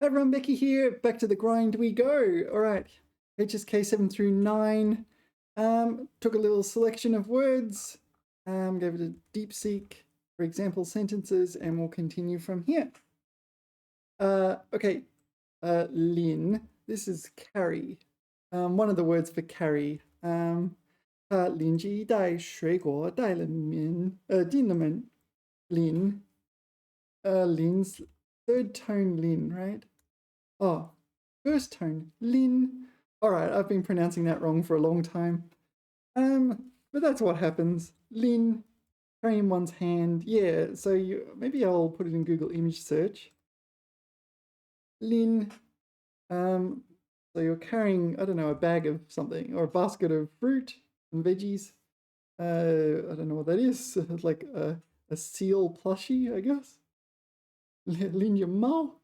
Hi everyone, Becky here. Back to the grind we go. All right, HSK 7 through 9. Took a little selection of words, gave it a deep seek for example sentences, and we'll continue from here. Okay, Lin. This is carry. One of the words for carry. 他邻居一袋水果带了门，进了门。Lin. Lin's third tone Lin, right? Oh, first tone Lin. All right, I've been pronouncing that wrong for a long time. But that's what happens. Lin, carrying one's hand. Yeah, so maybe I'll put it in Google image search. Lin. So you're carrying, I don't know, a bag of something or a basket of fruit and veggies. I don't know what that is. Like a seal plushie, I guess. Lin your mao.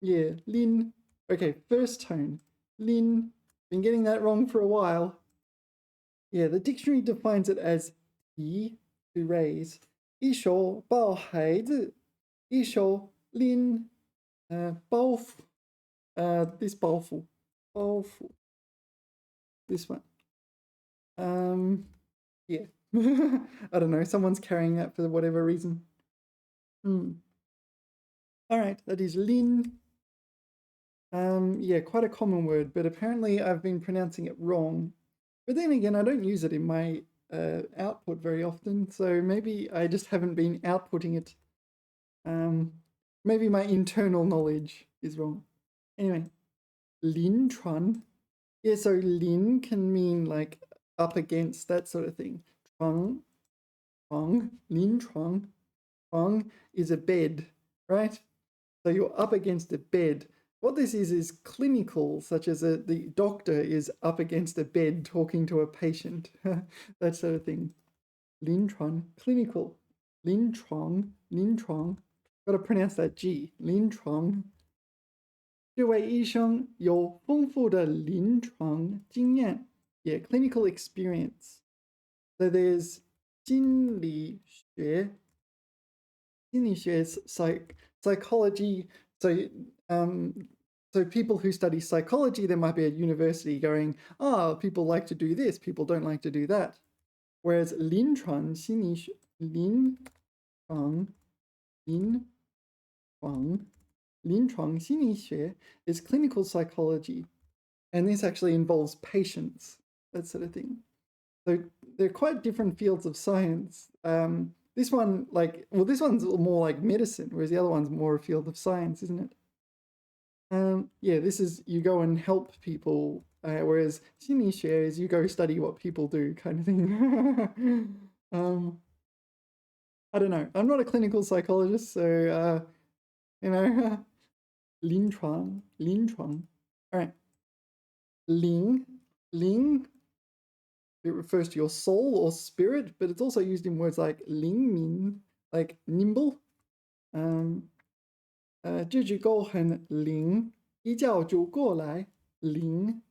Yeah, Lin. Okay, first tone. Lin. Been getting that wrong for a while. Yeah, the dictionary defines it as 提, to raise. 一手抱孩子, 一手拎, 包袱. This 包袱. 包袱. This one. Yeah. I don't know. Someone's carrying that for whatever reason. All right, that is Lin. Yeah, quite a common word, but apparently I've been pronouncing it wrong. But then again, I don't use it in my output very often, so maybe I just haven't been outputting it. Maybe my internal knowledge is wrong. Anyway, Lin Chuan. Yeah, so Lin can mean like up against, that sort of thing. Chuang, Lin Chuang. Chuang is a bed, right? So you're up against a bed. What this is clinical, such as the doctor is up against a bed talking to a patient, that sort of thing. Lin Chuan, clinical. Lin Chuang. Got to pronounce that G. Lin Chuang. 这位医生有丰富的临床经验. Yeah, clinical experience. So there's 心理学. 心理学 is psychology. So people who study psychology, there might be a university going, people like to do this, people don't like to do that. Whereas 临床心理学, 临床心理学 is clinical psychology, and this actually involves patients, that sort of thing. So they're quite different fields of science. This one, this one's more like medicine, whereas the other one's more a field of science, isn't it? Yeah, this is, you go and help people, whereas 心理学 is you go study what people do, kind of thing. I don't know. I'm not a clinical psychologist, so, you know, 临床. All right. 灵, it refers to your soul or spirit, but it's also used in words like 灵敏, like nimble. 这句够很灵，一觉就过来，灵.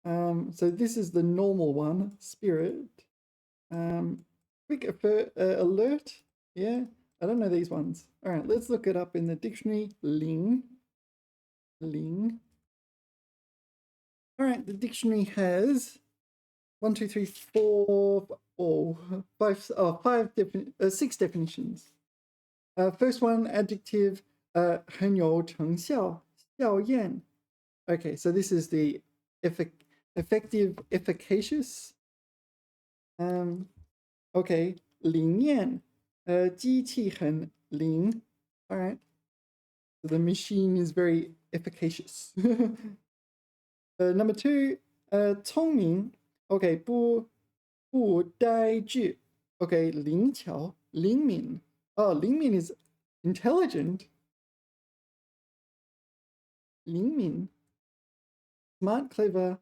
So this is the normal one, spirit. Quick alert. Yeah, I don't know these ones. All right, let's look it up in the dictionary. Ling. All right, the dictionary has 6 definitions. First one, adjective, 很有成效, 效验. Okay, so this is the effective, efficacious. Okay, 灵验, 机器很灵. All right, so the machine is very efficacious. Number 2, 聪明. Okay, 不呆滞. Okay, 灵巧, 灵敏. Oh, 灵敏 is intelligent. 灵敏. Smart, clever.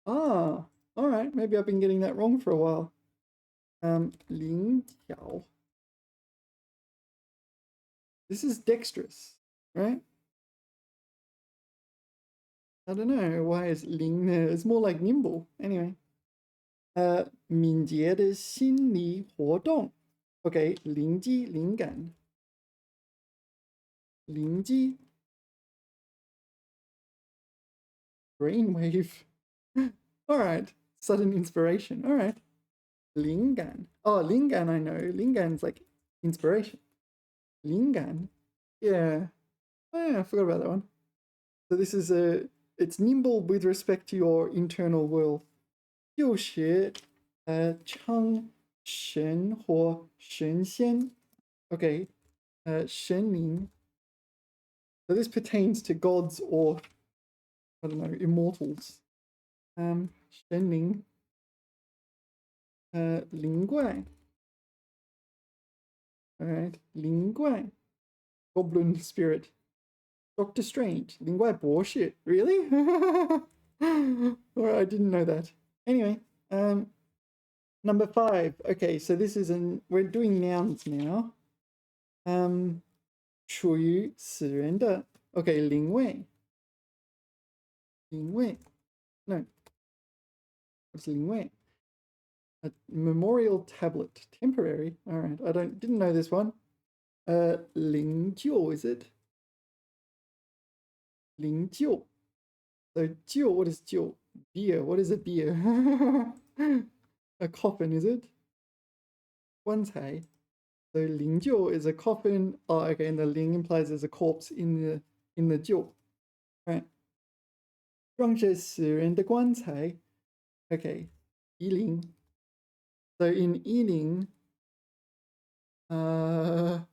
All right, maybe I've been getting that wrong for a while. 灵巧. This is dexterous, right? I don't know why it's 灵 there. It's more like nimble. Anyway. 敏捷的心理活动. Okay, 灵机灵感. 灵机. brainwave. All right, sudden inspiration. All right, lingan. Oh, lingan, I know. Lingan's like inspiration. Lingan, yeah. Oh, yeah, I forgot about that one. So this is it's nimble with respect to your internal world. 就是称神或神仙. Okay, 神灵. So this pertains to gods or, I don't know, immortals. 神灵, 灵怪. Alright, 灵怪. Goblin spirit. Doctor Strange. 灵怪博士. Really? Or I didn't know that. Anyway, number 5. Okay, so this is we're doing nouns now. 属于死人的. Okay, 灵位. 灵位. No. What's 灵位? A memorial tablet. Temporary. All right. I didn't know this one. 灵柩, is it? 灵柩. So 柩, what is 柩? Beer. What is a beer? A coffin, is it? 棺材. So 灵柩 is a coffin. Oh, okay, and the 灵 implies there's a corpse in the 柩. Right. 装着死人的棺材. Okay. 夷陵. So in 夷陵, okay,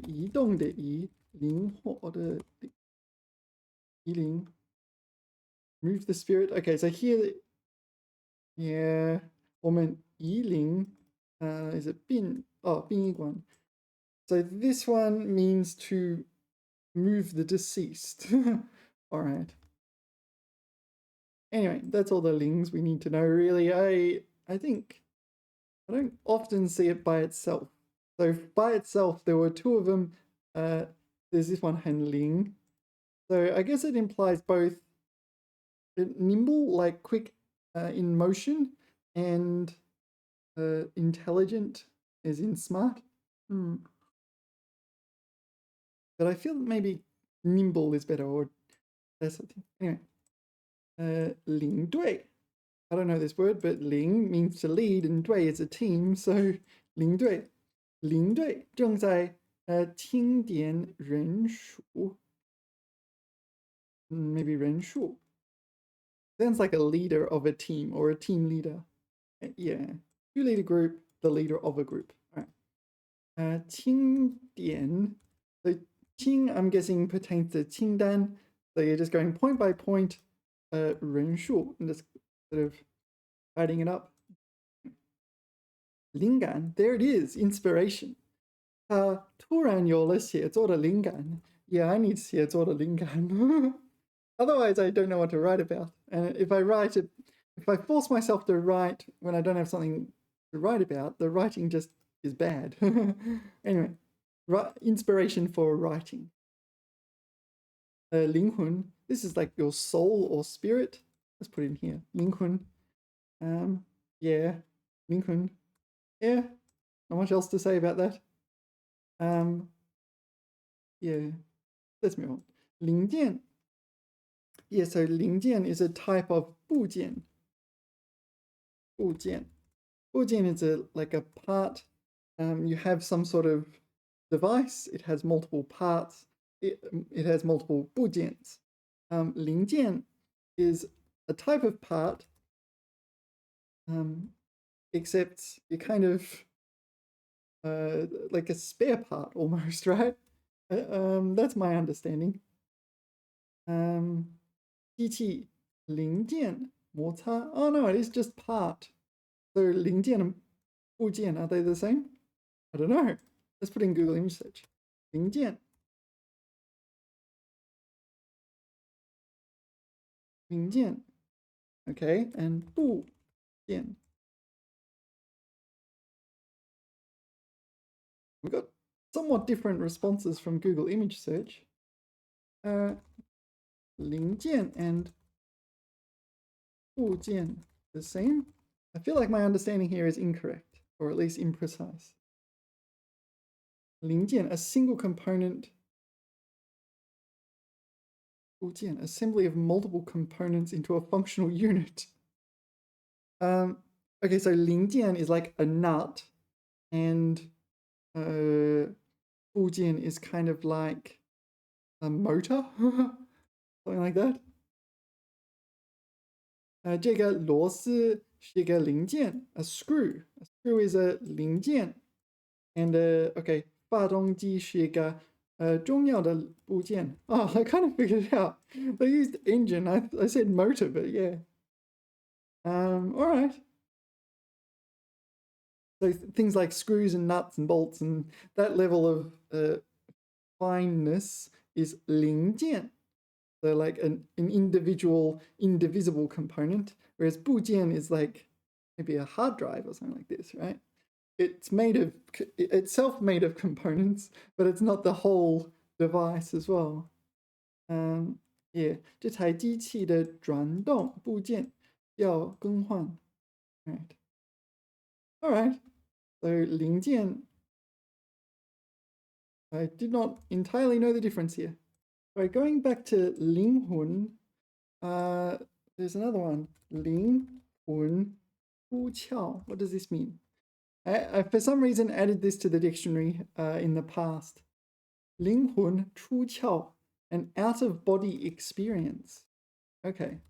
移动的移, 灵活的夷陵. Move the spirit. Okay, so here, yeah, 我们夷陵, is it 殡仪馆. So this one means to move the deceased. All right. Anyway, that's all the lings we need to know, really. I think I don't often see it by itself. So by itself, there were 2 of them. There's this one, Han Ling. So I guess it implies both nimble, like quick in motion, and intelligent, as in smart. But I feel maybe nimble is better, or that sort of thing. Anyway, 领队. I don't know this word, but 领 means to lead, and 队 is a team, so 领队. 领队正在清点人数. Maybe 人数. Sounds like a leader of a team or a team leader. Yeah. You lead a group, the leader of a group. All right. 清点. So 清, I'm guessing, pertains to 清单. So you're just going point by point, 人数, and just sort of adding it up. 灵感, there it is, inspiration. 突然有了写作的灵感. Yeah, I need 写作的灵感. Otherwise, I don't know what to write about. And if I force myself to write when I don't have something to write about, the writing just is bad. Anyway, inspiration for writing. 灵魂, this is like your soul or spirit. Let's put it in here. 灵魂. Yeah, 灵魂. Yeah, not much else to say about that. Yeah, let's move on. 零件. Yeah, so 零件 is a type of 部件. 部件. 部件 is like a part. You have some sort of device. It has multiple parts. It has multiple 部件. 零件 is a type of part, except it kind of like a spare part almost, right? That's my understanding. 机器零件摩擦. Oh no, it is just part. So 零件 and 部件, are they the same? I don't know. Let's put in Google image search. 零件. 零件. Okay, and 部件. We've got somewhat different responses from Google image search. 零件 and 部件 the same? I feel like my understanding here is incorrect, or at least imprecise. 零件, a single component. 部件, assembly of multiple components into a functional unit. Okay, so 零件 is like a nut, and 部件 is kind of like a motor, something like that. 这个螺丝是一个零件, a screw. A screw is a 零件. And okay, 发动机是一个重要的部件. Oh, I kind of figured it out. They used engine. I said motor, but yeah. All right. So things like screws and nuts and bolts and that level of fineness is 零件. So like an individual, indivisible component, whereas 部件 is like maybe a hard drive or something like this, right? It's itself made of components, but it's not the whole device as well. Yeah, 这台机器的转动部件要更换. Right. All right. So 零件, I did not entirely know the difference here. All right, going back to 灵魂, there's another one. 灵魂出窍. What does this mean? I for some reason added this to the dictionary in the past. 灵魂出窍, an out-of-body experience. Okay.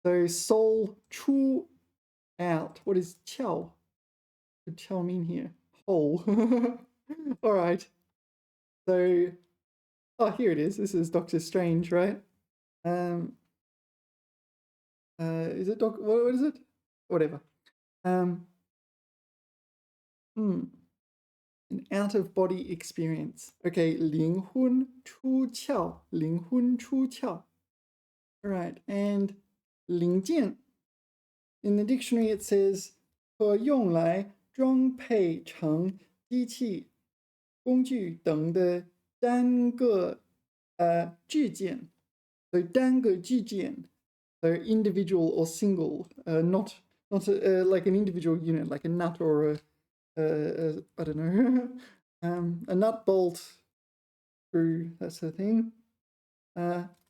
So soul 出 out. What does 窍? What does 窍 mean here? Hole. All right. So, oh, here it is. This is Doctor Strange, right? Is it what is it? Whatever. An out-of-body experience. Okay, 灵魂出窍. 灵魂出窍. All right, and 零件. In the dictionary, it says 可用来装配成机器、工具等的单个具件. So 单个具件, so individual or single, not like an individual unit, like a nut or a I don't know, a nut bolt, screw, that sort of thing.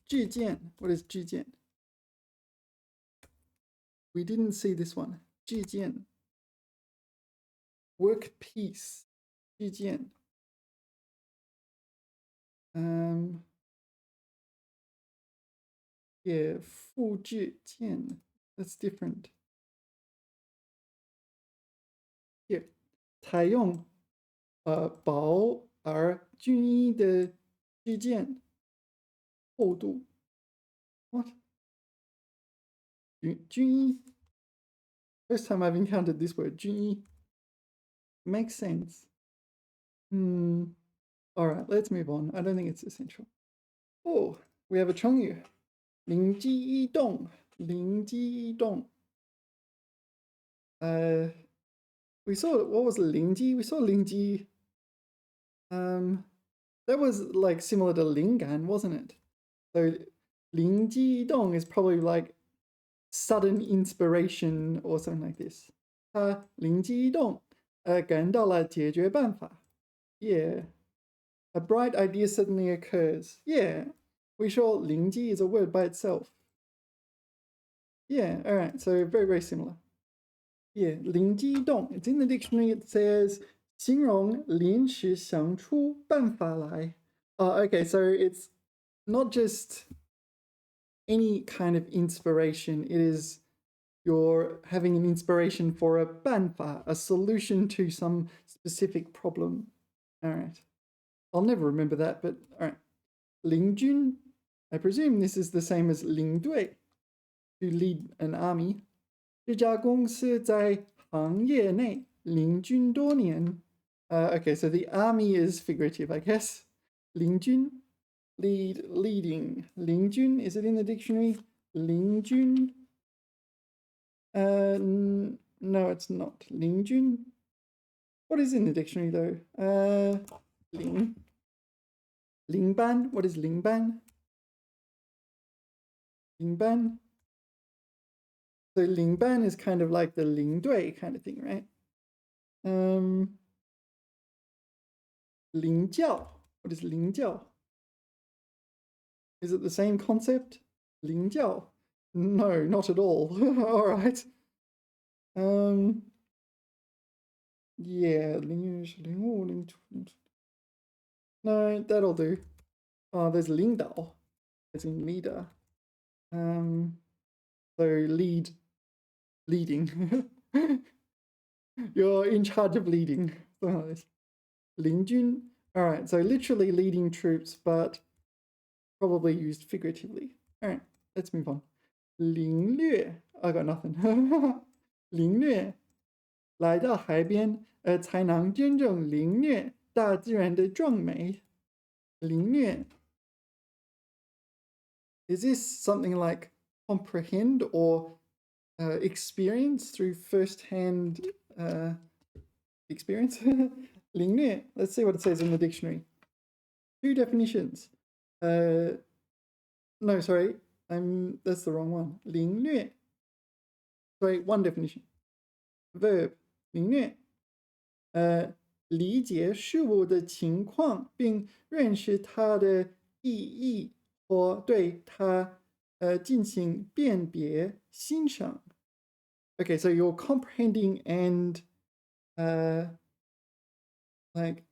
具件, what is 具件? We didn't see this one. 具件. Workpiece. 具件. Yeah, 复制件. That's different. Here. 采用薄而均一的具件厚度. What? 均一? First time I've encountered this word, 均一. Makes sense. All right, let's move on. I don't think it's essential. Oh, we have a 成语. 灵机一动. 灵机一动. We saw, what was 灵机? We saw 灵机. That was like similar to 灵感, wasn't it? So 灵机一动 is probably like sudden inspiration or something like this. 他灵机一动, 感到了解决办法. Yeah. A bright idea suddenly occurs. Yeah. We saw 灵机 is a word by itself. Yeah, all right. So very, very similar. Yeah, 灵机一动. It's in the dictionary. It says 形容临时想出办法来. Okay, so it's not just any kind of inspiration. It is you're having an inspiration for a 办法, a solution to some specific problem. All right. I'll never remember that, but all right. 领军. I presume this is the same as 领队, to lead an army. 这家公司在行业内领军多年. Okay, so the army is figurative, I guess. 领军, leading. 领军, is it in the dictionary? 领军. No, it's not. 领军. What is in the dictionary though? 领班. What is 领班? 领班. So 领班 is kind of like the 领队 kind of thing, right? 领教. What is 领教? Is it the same concept? 领教? No, not at all. All right. Yeah, 领悟, 领出. No, that'll do. Oh, there's 领导, as in leader. So leading. You're in charge of leading. 领军. All right, so literally leading troops, but probably used figuratively. All right, let's move on. 领略. I got nothing. 领略. 来到海边，才能真正领略大自然的壮美。领略. Is this something like comprehend or experience through first-hand experience? 领略. Let's see what it says in the dictionary. 2 definitions. No, sorry, that's the wrong one. 领略. Sorry, 1 definition. Verb. 领略. 理解事物的情况，并认识它的意义，或对它进行辨别、欣赏。Okay, so you're comprehending and like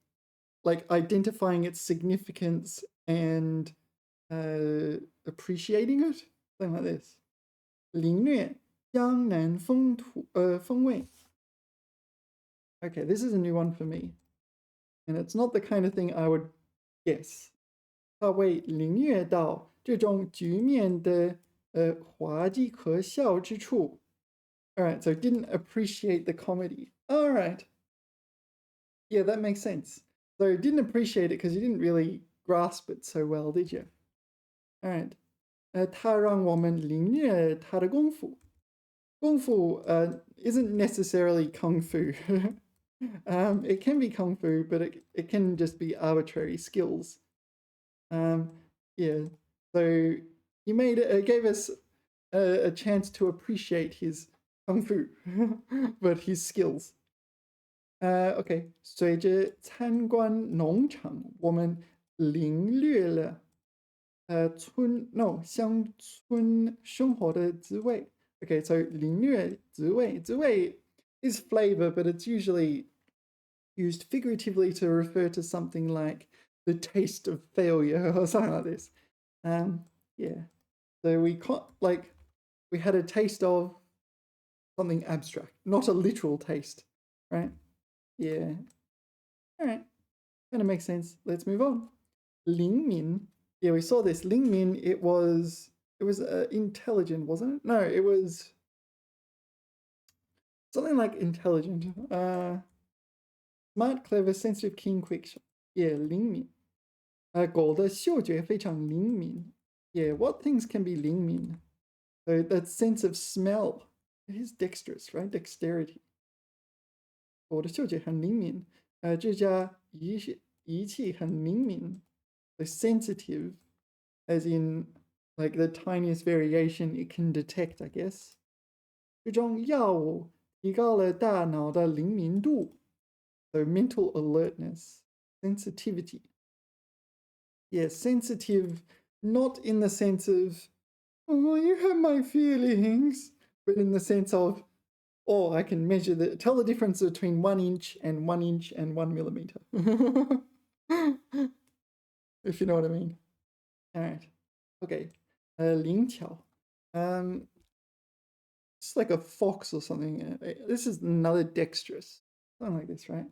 identifying its significance and appreciating it, something like this. 领略江南风味. Okay, this is a new one for me, and it's not the kind of thing I would guess. 他为领略到这种局面的滑稽可笑之处. All right, so didn't appreciate the comedy. All right. Yeah, that makes sense. So didn't appreciate it because you didn't really grasp it so well, did you? All right. 他让我们领略他的功夫. 功夫 isn't necessarily kung fu. It can be kung fu, but it can just be arbitrary skills. Yeah, so he gave us a chance to appreciate his kung fu, but his skills. Okay, 随着参观农场，我们领略了乡村生活的滋味. Okay, so 领略滋味. 滋味 is flavor, but it's usually used figuratively to refer to something like the taste of failure or something like this. Yeah. So we had a taste of something abstract, not a literal taste, right? Yeah. All right. Kind of makes sense. Let's move on. 灵敏. Yeah, we saw this. 灵敏, it was intelligent, wasn't it? No, it was something like intelligent. Smart, clever, sensitive, keen, quick. Yeah, 灵敏. 狗的嗅觉非常灵敏. Yeah, what things can be 灵敏? So that sense of smell. It is dexterous, right? Dexterity. 狗的嗅觉很灵敏. 这家仪器很灵敏. So sensitive, as in like the tiniest variation it can detect, I guess. 这种药物提高了大脑的灵敏度. So mental alertness, sensitivity. Yeah, sensitive, not in the sense of, oh, you have my feelings, but in the sense of, oh, I can tell the difference between 1 inch and 1 inch and 1 millimeter. If you know what I mean. All right. Okay. 灵巧. It's like a fox or something. This is another dexterous. Something like this, right?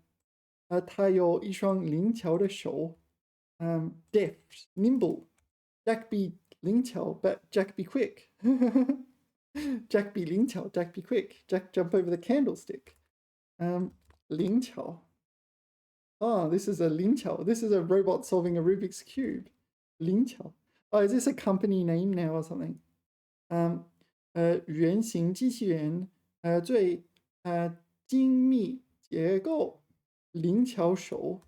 他有一双灵巧的手. Deft, nimble. Jack be 灵巧, but Jack be quick. Jack be 灵巧, Jack be quick. Jack jump over the candlestick. 灵巧. Oh, this is a 灵巧. This is a robot solving a Rubik's Cube. 灵巧. Oh, is this a company name now or something? 圆形机器人最精密结构灵巧手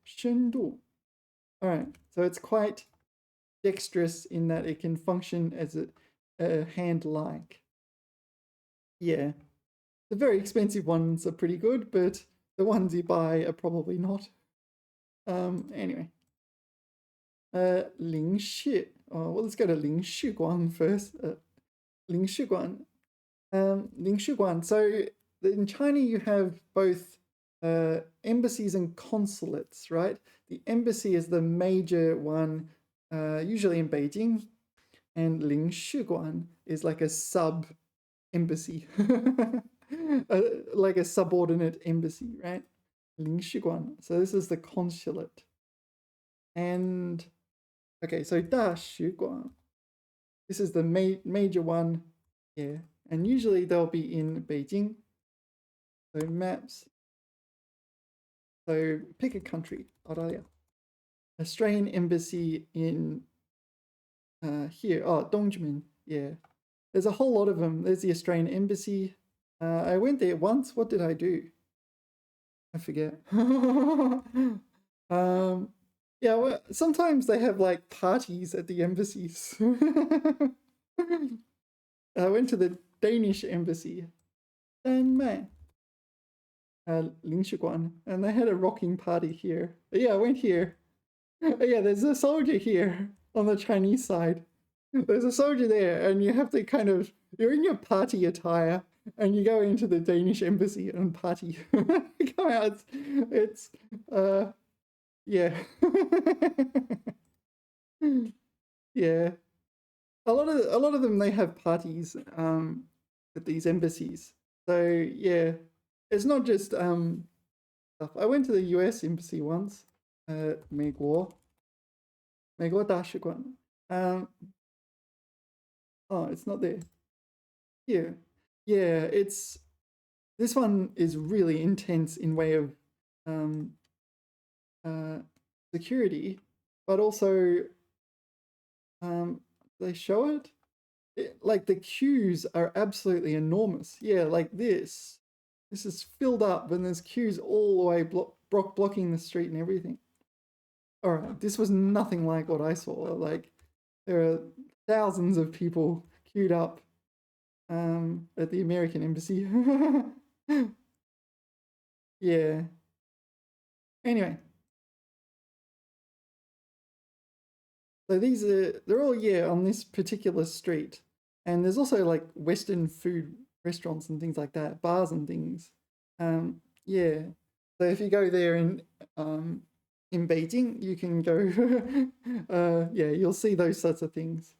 深度. All right, so it's quite dexterous in that it can function as a hand-like. Yeah, the very expensive ones are pretty good, but the ones you buy are probably not. Anyway, Lingshi. Oh, well, let's go to Lingshiguan first. Lingshiguan. Lingshiguan. So in China, you have both embassies and consulates, right? The embassy is the major one, usually in Beijing, and Lingshiguan is like a sub embassy, like a subordinate embassy, right? Lingshiguan. So this is the consulate. And okay, so Da Shiguan. This is the major one here. And usually they'll be in Beijing. So maps. So pick a country. Australian embassy in here. Oh, Dongjimen. Yeah. There's a whole lot of them. There's the Australian embassy. I went there once. What did I do? I forget. Yeah, well, sometimes they have like parties at the embassies. I went to the Danish embassy, Denmark, Lingshiguan, and they had a rocking party here. Yeah, I went here. Yeah, there's a soldier here on the Chinese side. There's a soldier there, and you have to you're in your party attire, and you go into the Danish embassy and party. You come out, it's yeah. Yeah. A lot of them, they have parties at these embassies. So yeah, it's not just stuff. I went to the US embassy once, 美国大使馆. Oh, it's not there. Here. Yeah, this one is really intense in way of security, but also they show it? Like the queues are absolutely enormous. Yeah, like this. This is filled up and there's queues all the way blocking the street and everything. All right, this was nothing like what I saw. Like there are thousands of people queued up at the American embassy. Yeah. Anyway. So they're all, yeah, on this particular street. And there's also like Western food restaurants and things like that, bars and things. Yeah. So if you go there in Beijing, you can go, yeah, you'll see those sorts of things.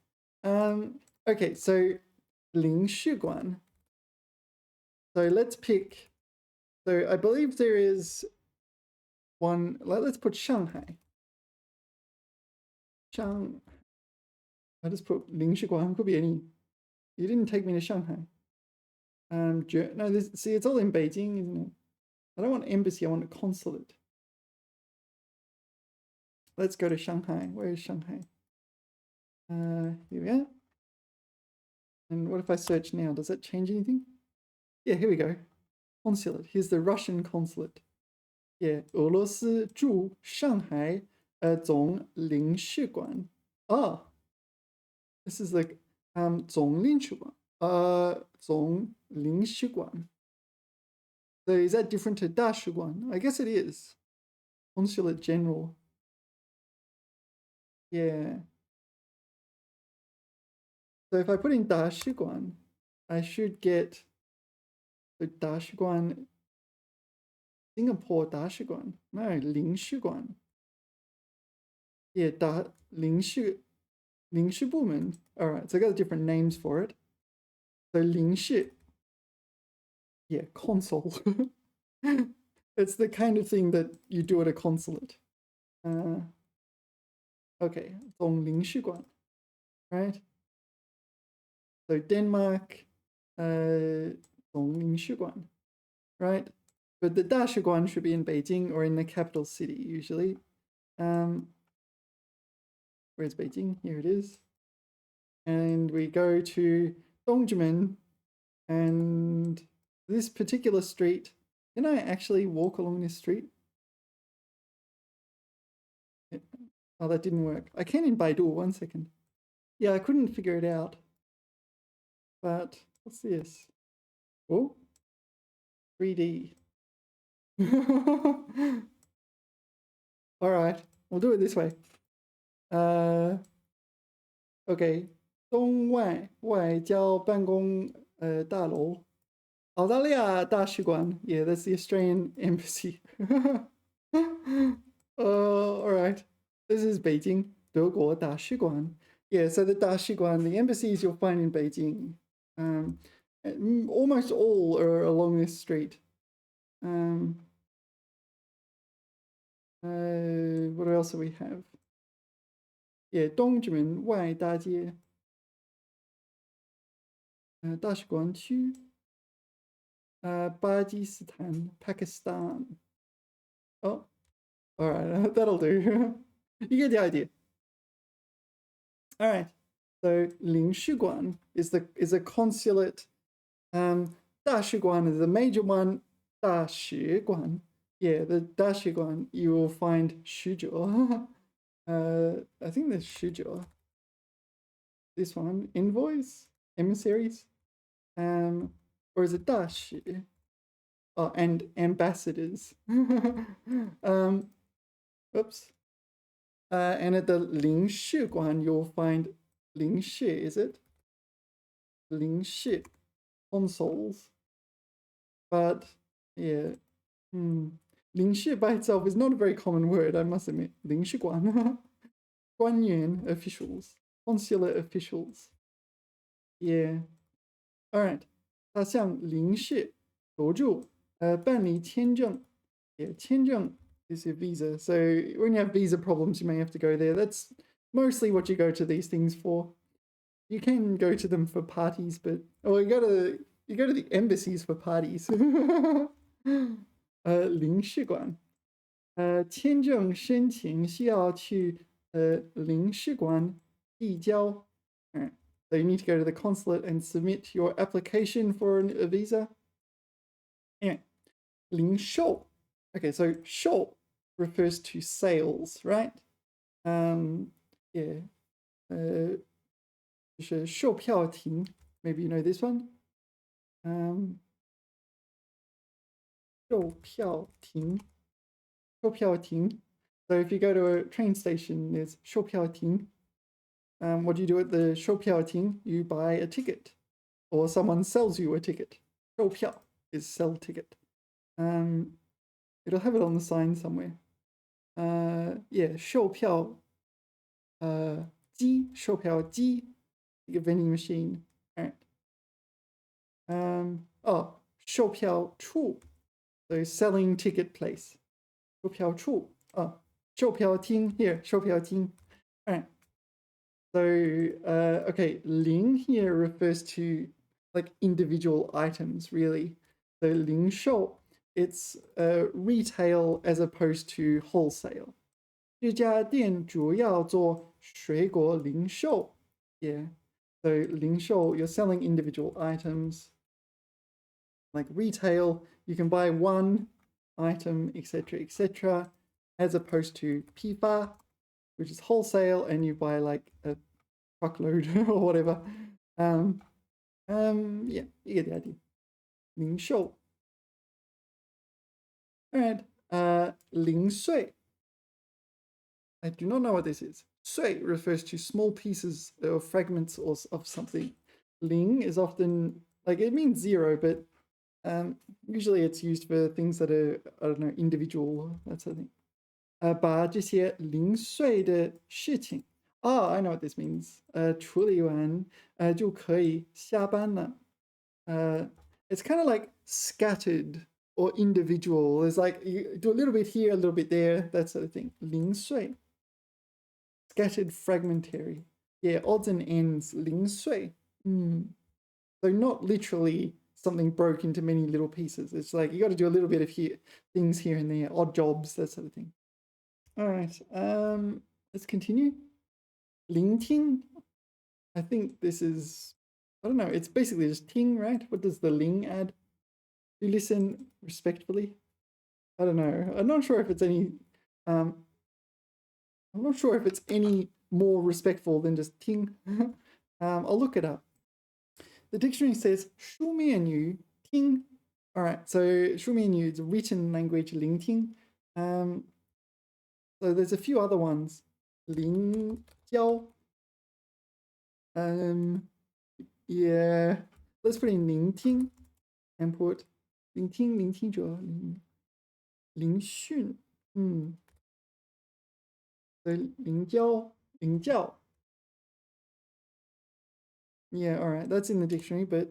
Okay, so Lingshiguan. So let's pick, so I believe there is one, let's put Shanghai. I just put Lingshiguan, could be any. You didn't take me to Shanghai. No, see, it's all in Beijing, isn't it? I don't want embassy, I want a consulate. Let's go to Shanghai. Where is Shanghai? Here we are. And what if I search now? Does that change anything? Yeah, here we go. Consulate. Here's the Russian consulate. Yeah, 俄罗斯驻上海总领事馆. Ah, this is like 总领事馆. 总领事馆. So is that different to 大使馆? I guess it is. Consulate General. Yeah. So if I put in 大使馆, I should get the 大使馆, Singapore 大使馆. No, 领事馆. Yeah, 领事部门. All right, so I got different names for it. So 领事, yeah, consul. It's the kind of thing that you do at a consulate. Okay, 总领事馆, right? So Denmark, 总领事馆, right? But the 大使馆 should be in Beijing or in the capital city usually. Where's Beijing? Here it is. And we go to Dongjimen, and this particular street. Can I actually walk along this street? Oh, that didn't work. I can in Baidu, 1 second. Yeah, I couldn't figure it out. But what's this? Oh, 3D. All right, we'll do it this way. OK，东外外交办公大楼，澳大利亚大使馆。Yeah, that's the Australian embassy. All right. This is Beijing, 德国大使馆. Yeah, so the 大使馆, the embassies you'll find in Beijing. Almost all are along this street. What else do we have? Yeah, 东直门外大街，大使馆区，巴基斯坦 Pakistan. Oh, all right, that'll do. You get the idea. All right. So 领事馆 is a consulate. 大使馆 is the major one. 大使馆, yeah, the 大使馆 you will find 使者. I think there's 使者. This one, envoys, emissaries, or is it 大使? Oh, and ambassadors. Oops. And at the 领事馆 you'll find 领事, is it? 领事, consuls. But yeah, 领事 by itself is not a very common word, I must admit. 领事馆, 官员 officials, consular officials. Yeah. All right. 他向领事求助，办理签证. Yeah, 签证 is your visa. So when you have visa problems, you may have to go there. That's mostly what you go to these things for. You can go to them for parties, but you go to the embassies for parties. 领事馆，签证申请需要去领事馆递交。So you need to go to the consulate and submit your application for a visa. Anyway, 零售. Okay, so 售 refers to sales, right? Yeah. 就是售票亭. Maybe you know this one. 售票亭. 售票亭. So if you go to a train station, there's 售票亭. What do you do at the 售票亭? You buy a ticket, or someone sells you a ticket. 售票 is sell ticket. It'll have it on the sign somewhere. Yeah, 售票机, 售票机, like a vending machine. All right. 售票处, so selling ticket place. 售票处. 售票厅 here, 售票厅. All right. So, okay, 零 here refers to like individual items, really. So 零售, it's retail as opposed to wholesale. 这家店主要做水果零售. Yeah. So 零售, you're selling individual items. Like retail, you can buy one item, etc., etc., as opposed to 批发, which is wholesale, and you buy like a truckload or whatever. Yeah, you get the idea. 零售. All right. 零碎. I do not know what this is. 碎 refers to small pieces or fragments of something. 零 is often, like, it means zero, but usually it's used for things that are, I don't know, individual, that sort of thing. 把这些零碎的事情, I know what this means. 处理完就可以下班了. It's kind of like scattered or individual. It's like you do a little bit here, a little bit there, that sort of thing. 零碎. Scattered, fragmentary. Yeah, odds and ends. 零碎. So not literally something broke into many little pieces. It's like you got to do a little bit of things here and there, odd jobs, that sort of thing. All right. Let's continue. 聆听. I think this is, I don't know, it's basically just ting, right? What does the ling add? You listen respectfully. I don't know. I'm not sure if it's any more respectful than just ting. I'll look it up. The dictionary says 书面语听. All right, so 书面语 is written language 聆听. So there's a few other ones. 灵交. Yeah, let's put in 聆听 and put 聆听者聆讯. So 灵教. Yeah, all right, that's in the dictionary, but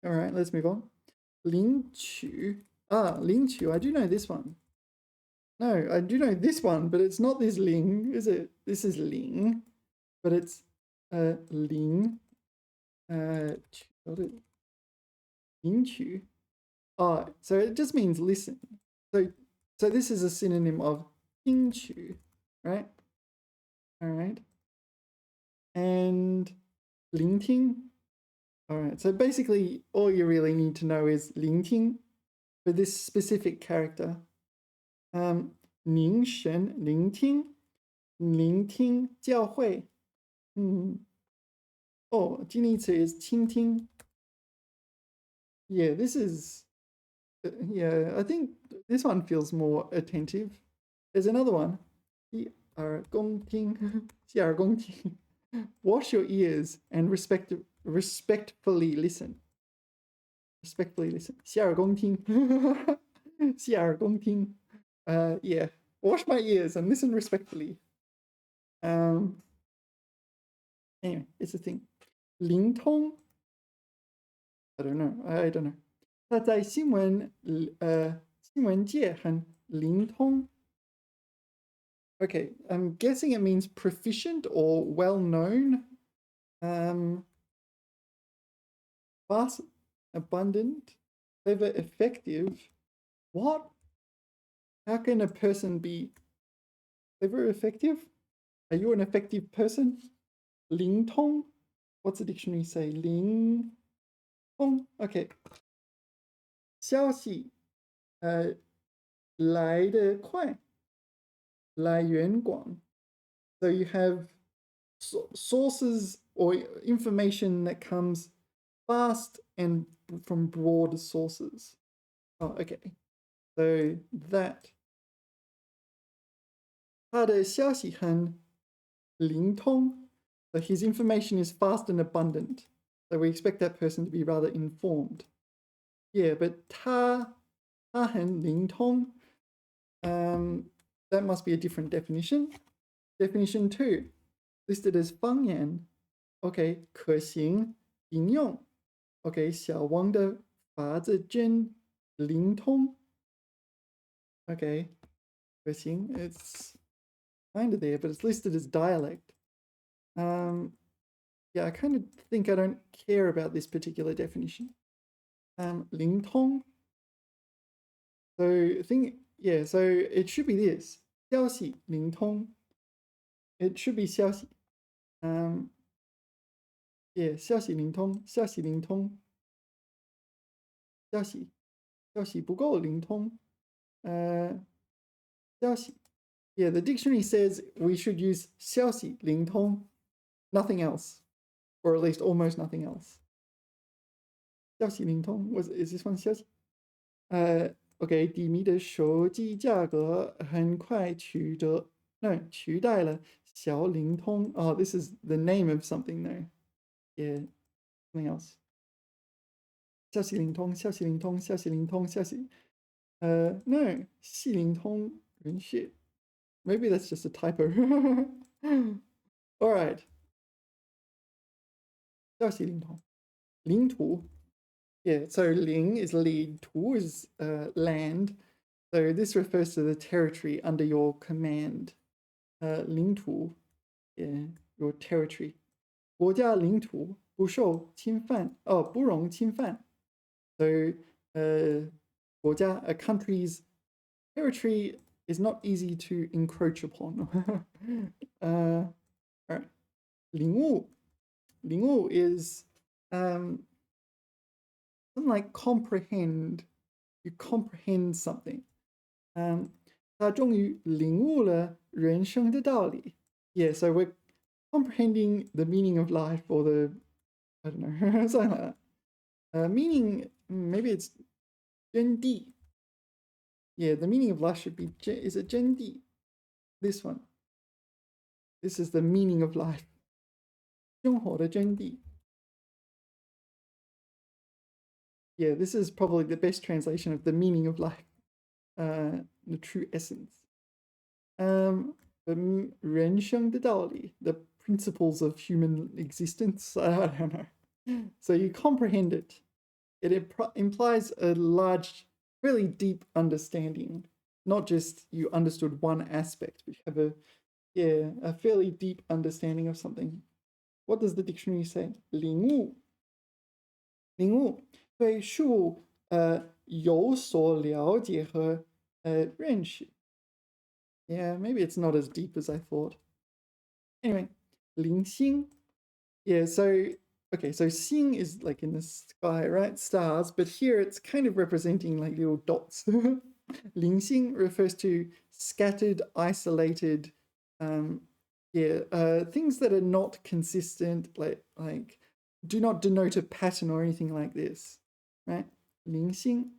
all right, let's move on. 领取. Ling Chu, I do know this one. No, I do know this one, but it's not this Ling, is it? This is Ling, but it's Ling. Ling Chu. So it just means listen. So this is a synonym of 听取, right? All right. And 聆听. All right. So basically, all you really need to know is 聆听 for this specific character. 凝神聆听教会.近义词 is 倾听. Yeah, this is. Yeah, I think this one feels more attentive. There's another one. 洗耳恭听. Wash your ears and respectfully listen. Respectfully listen. 洗耳恭听. 洗耳恭听. Yeah, wash my ears and listen respectfully. Anyway, it's a thing. 灵通. I don't know. 它在新闻界很灵通. Okay, I'm guessing it means proficient or well known. Fast, abundant, clever, effective. What? How can a person be clever, effective? Are you an effective person? 灵通. What's the dictionary say? 灵通. Okay. 消息来得快. 来源广. So you have sources or information that comes fast and from broad sources. Okay. So that 他的消息很灵通. So his information is fast and abundant. So we expect that person to be rather informed. Yeah, but 他很灵通. That must be a different definition. Definition 2, listed as 方言. Okay, 可行引用. Okay, 小王的法子真灵通. Okay, 可行, it's kind of there, but it's listed as dialect. Yeah, I kind of think I don't care about this particular definition. 灵通. So so it should be this. 消息灵通. It should be 消息. Yeah, 消息灵通. 消息灵通. 消息不够灵通. 消息. Yeah, the dictionary says we should use 消息灵通, nothing else, or at least almost nothing else. 消息灵通 is this one 消息? Okay, 低迷的手机价格很快取代了小灵通. Oh, this is the name of something though. Yeah, something else. 消息灵通. No, 系灵通人血. Maybe that's just a typo. All right. 消息灵通. 领土. Yeah, so 领 is lead, 土 is land. So this refers to the territory under your command. 领土, yeah, your territory. 国家领土不受侵犯,不容侵犯. So 国家, a country's territory is not easy to encroach upon. All right. 领悟is something like comprehend. You comprehend something. 他终于领悟了人生的道理. Yeah, so we're comprehending the meaning of life, or I don't know, something like that. Meaning, maybe it's 真谛. Yeah, the meaning of life should be, is it 真谛? This one. This is the meaning of life. 生活的真谛. Yeah, this is probably the best translation of the meaning of life, the true essence. 人生的道理, the principles of human existence. I don't know. So you comprehend it. It implies a large, really deep understanding. Not just you understood one aspect, but you have a fairly deep understanding of something. What does the dictionary say? 领悟. 领悟对事物有所了解和认识. Yeah, maybe it's not as deep as I thought. Anyway, 零星. Yeah, so okay, so 星 is like in the sky, right? Stars, but here it's kind of representing like little dots. 零星 refers to scattered, isolated, things that are not consistent, like do not denote a pattern or anything like this, right? 零星,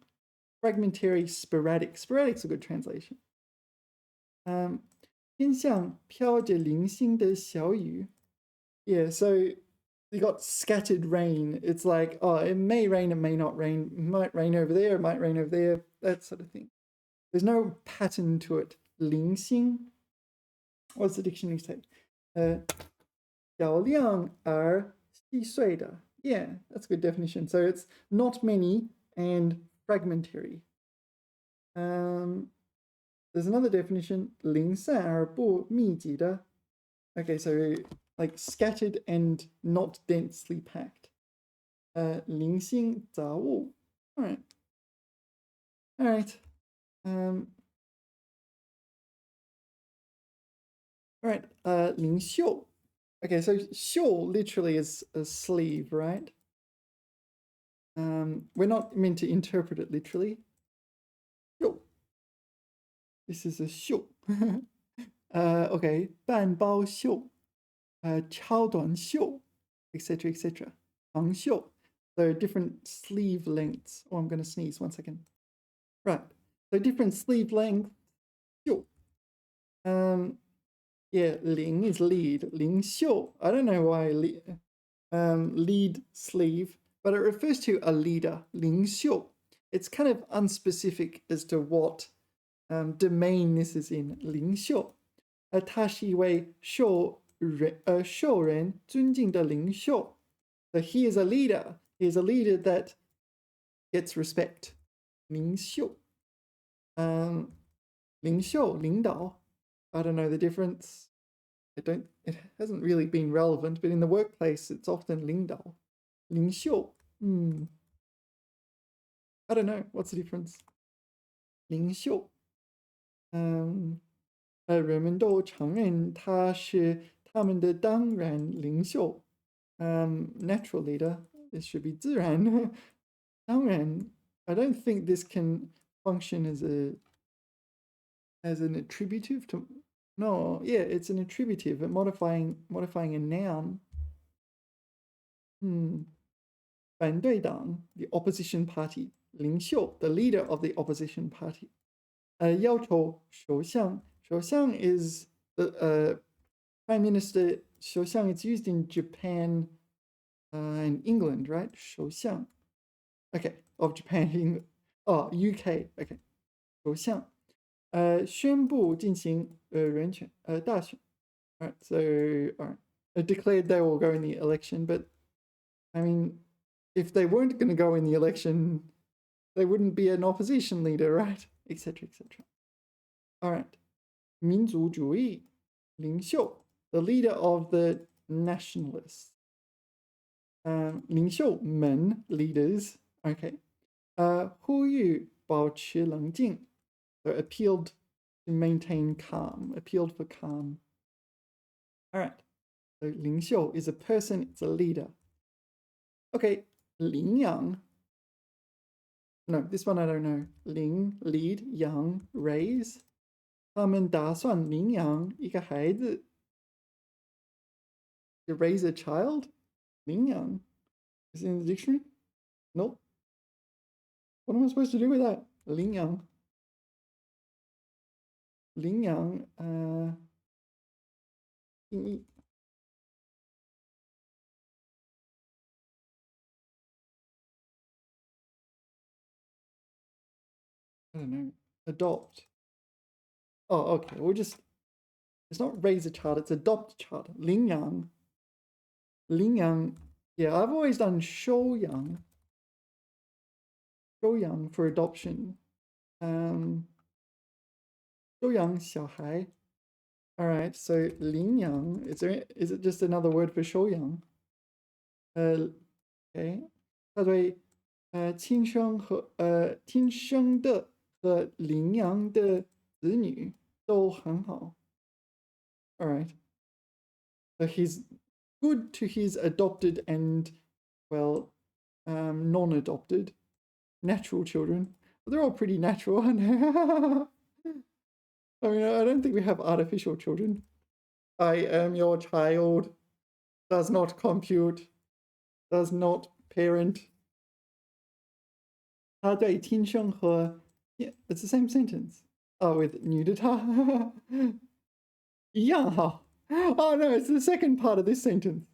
fragmentary, sporadic. Sporadic's a good translation. 天上飘着零星的小雨. Yeah, so you got scattered rain. It's like, oh, it may rain, it may not rain. It might rain over there, it might rain over there, that sort of thing. There's no pattern to it. 零星. What's the dictionary say? 小量而细碎的. Yeah, that's a good definition. So it's not many and fragmentary. There's another definition, 零散而不密集的. Okay, so like scattered and not densely packed. 零星杂物. All right. All right. All right. 领袖. Okay, so 袖 literally is a sleeve, right? We're not meant to interpret it literally. 袖. This is a 袖. Okay, 半包袖, 超短袖, etc., etc. 长袖. So different sleeve lengths. Oh, I'm going to sneeze. 1 second. Right. So different sleeve length. 袖. Yeah, 领 is lead. 领袖. I don't know why lead sleeve, but it refers to a leader. 领袖. It's kind of unspecific as to what domain this is in. 领袖. 他是一位受人尊敬的领袖. So he is a leader. He is a leader that gets respect. 领袖. 领袖, 领导. I don't know the difference. It hasn't really been relevant, but in the workplace, it's often 领导. 领袖. I don't know. What's the difference? 领袖. 人们都承认他是他们的当然领袖. Natural leader. This should be 自然. 当然. I don't think this can function as an attributive to. No, yeah, it's an attributive, modifying a noun. 反对党, the opposition party. 领袖, the leader of the opposition party. 要求首相. 首相 is the prime minister. 首相, it's used in Japan and England, right? 首相. Okay, of Japan. Oh, UK. Okay. 首相. 宣布进行人权大选. All right, so all right. It declared they will go in the election, but I mean, if they weren't going to go in the election, they wouldn't be an opposition leader, right? Etc. etc. All right. 民族主义领袖, the leader of the nationalists. 领袖们 leaders. Okay. 呼吁保持冷静. So appealed to maintain calm, appealed for calm. All right. So 领袖 is a person, it's a leader. Okay, 领养. No, this one I don't know. 领 lead, 养 raise. 他们打算领养一个孩子. To raise a child? 领养. Is it in the dictionary? Nope. What am I supposed to do with that? 领养. 领养定义 I don't know. Adopt. Oh, okay. It's not raise a child, it's adopt a child. 领养. 领养. Yeah, I've always done 收养. 收养 for adoption. 收养小孩. All right, so 领养, is it just another word for 收养? Okay. 它对亲生的和领养的子女都很好. All right. So he's good to his adopted and, well, non-adopted natural children. They're all pretty natural, aren't they? I mean, I don't think we have artificial children. I am your child. Does not compute. Does not parent. 他对亲生和 yeah, it's the same sentence. Oh, with 女的她一样好. Oh no, it's the second part of this sentence.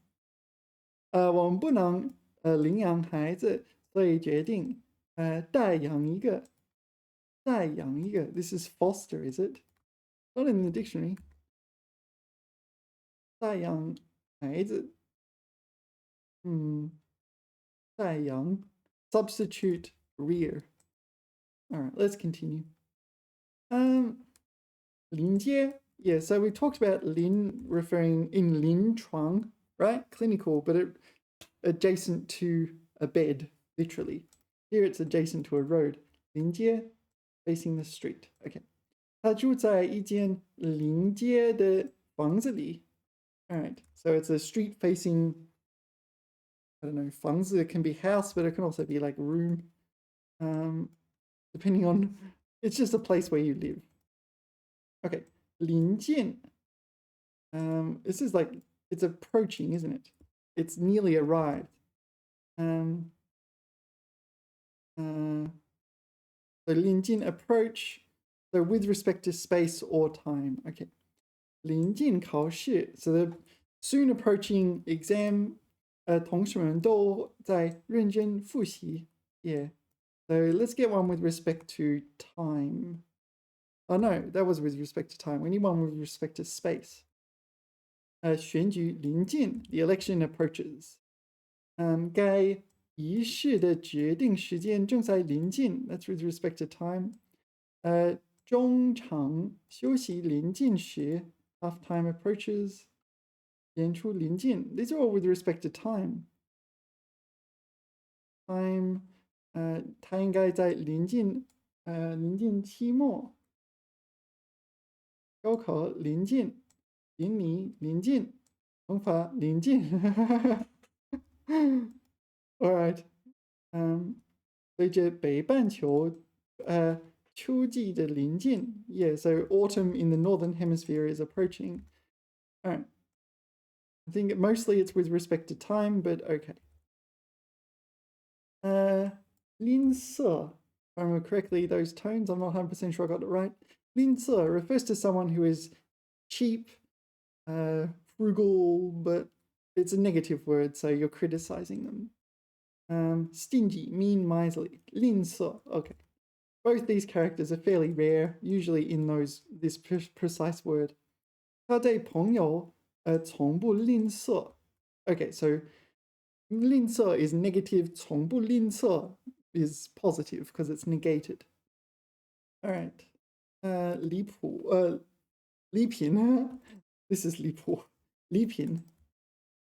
我们不能领养孩子，所以决定代养一个。代养一个. This is foster, is it? Not in the dictionary. 代养孩子. 代养. Substitute rear. All right, let's continue. 临街. Yeah, so we talked about 临 referring in 临床, right? Clinical, but adjacent to a bed, literally. Here it's adjacent to a road. 临街, facing the street. Okay. 他住在一间临街的房子里. All right, so it's a street facing, I don't know, 房子 can be house, but it can also be like room. Depending on, it's just a place where you live. Okay, 临近. This is like, it's approaching, isn't it? It's nearly arrived. So 临近 approach. So with respect to space or time. Okay. 临近考试. So the soon approaching exam. 同学们都在认真复习. Yeah. So let's get one with respect to time. Oh no, that was with respect to time. We need one with respect to space. 选举临近. The election approaches. 该仪式的决定时间正在临近. That's with respect to time. 中场休息临近时. Half time approaches. 演出临近. These are all with respect to time. Time. 它应该在临近期末. 高考临近. 邻里临近. 惩罚临近. All right. 随着北半球秋季的临近. Yeah, so autumn in the northern hemisphere is approaching. All right. I think mostly it's with respect to time, but okay. 吝啬. If I remember correctly, those tones, I'm not 100% sure I got it right. 吝啬 refers to someone who is cheap, frugal, but it's a negative word, so you're criticizing them. Stingy, mean, miserly. 吝啬. Okay. Both these characters are fairly rare, usually in this precise word. 他对朋友从不吝啬. Okay, so 吝啬 is negative, 从不吝啬 is positive because it's negated. All right. 离谱. 礼品. This is 离谱. 礼品.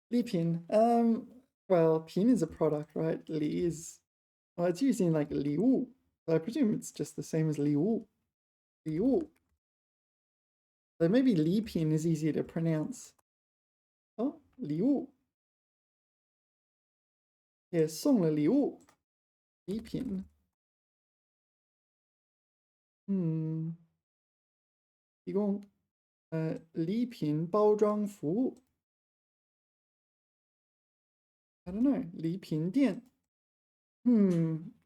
礼品. Well, 品 is a product, right? 礼 is, well, it's used in like 礼物. So I presume it's just the same as 礼物. 礼物. So maybe 礼品 is easier to pronounce. Oh, 礼物. Yeah, 送了礼物. 礼品. 提供礼品包装服务. I don't know. 礼品店.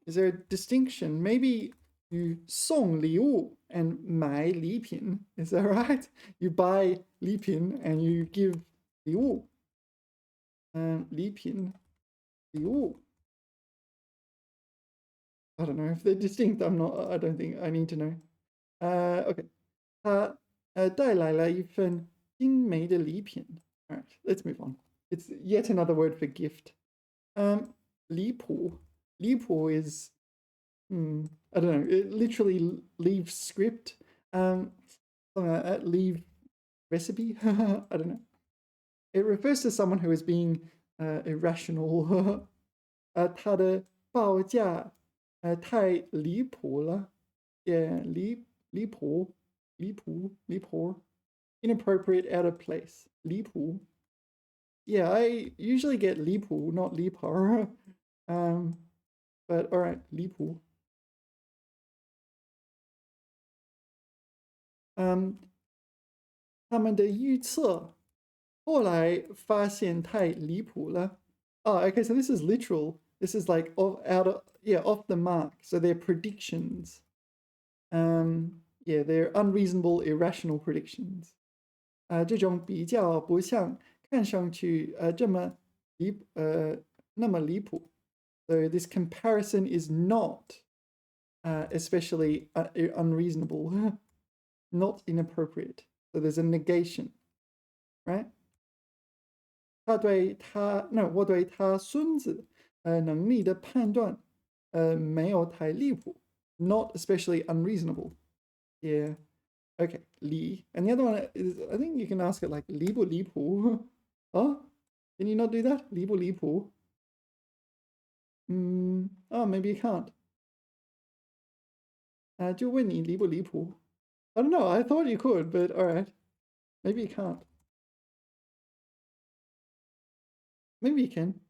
Is there a distinction? Maybe you 送礼物 and 买礼品. Is that right? You buy 礼品 and you give 礼物. 礼品, 礼物. I don't know if they're distinct. I don't think I need to know. Okay. 他带来了一份精美的礼品. All right, let's move on. It's yet another word for gift. 离谱. 离谱 is I don't know. It literally leave script. Something like that. Leave recipe. I don't know. It refers to someone who is being irrational. 他的报价太离谱了. Yeah, 离谱. Inappropriate, out of place. 离谱. Yeah, I usually get 离谱, not 离谱. But all right, 离谱. 他们的预测后来发现太离谱了. Oh, okay, so this is literal. This is like off the mark. So they're predictions. Yeah, they're unreasonable, irrational predictions. 这种比较不像看上去那么离谱. So this comparison is not especially unreasonable, not inappropriate. So there's a negation, right? 我对他孙子能力的判断没有太离谱, not especially unreasonable. Yeah. Okay, 离. And the other one is, I think you can ask it like 离不离谱? Oh, can you not do that? 离不离谱? Oh, maybe you can't. 就问你离不离谱? I don't know. I thought you could, but all right. Maybe you can't. Maybe you can.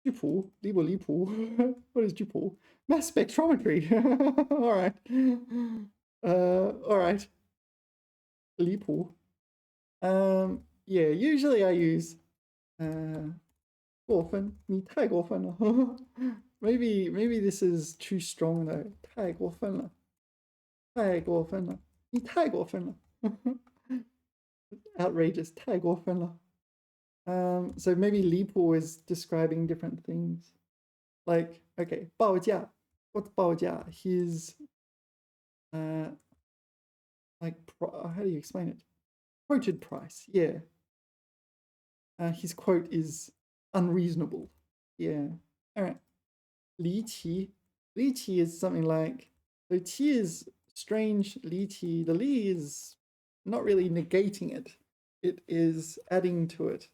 距谱, 离不离谱? What is 距谱? Mass spectrometry. All right. All right. 离谱. Yeah, usually I use 过分, 你太过分了. Maybe this is too strong though. 太过分了. 太过分了. 你太过分了. Outrageous. 太过分了. So maybe 离谱 is describing different things. Like, okay, 报价. What's 报价? His like how do you explain it? Quoted price. Yeah. His quote is unreasonable. Yeah. All right. 离奇. 离奇 is something like, so 奇 is strange, 离奇. The 离 is not really negating it. It is adding to it.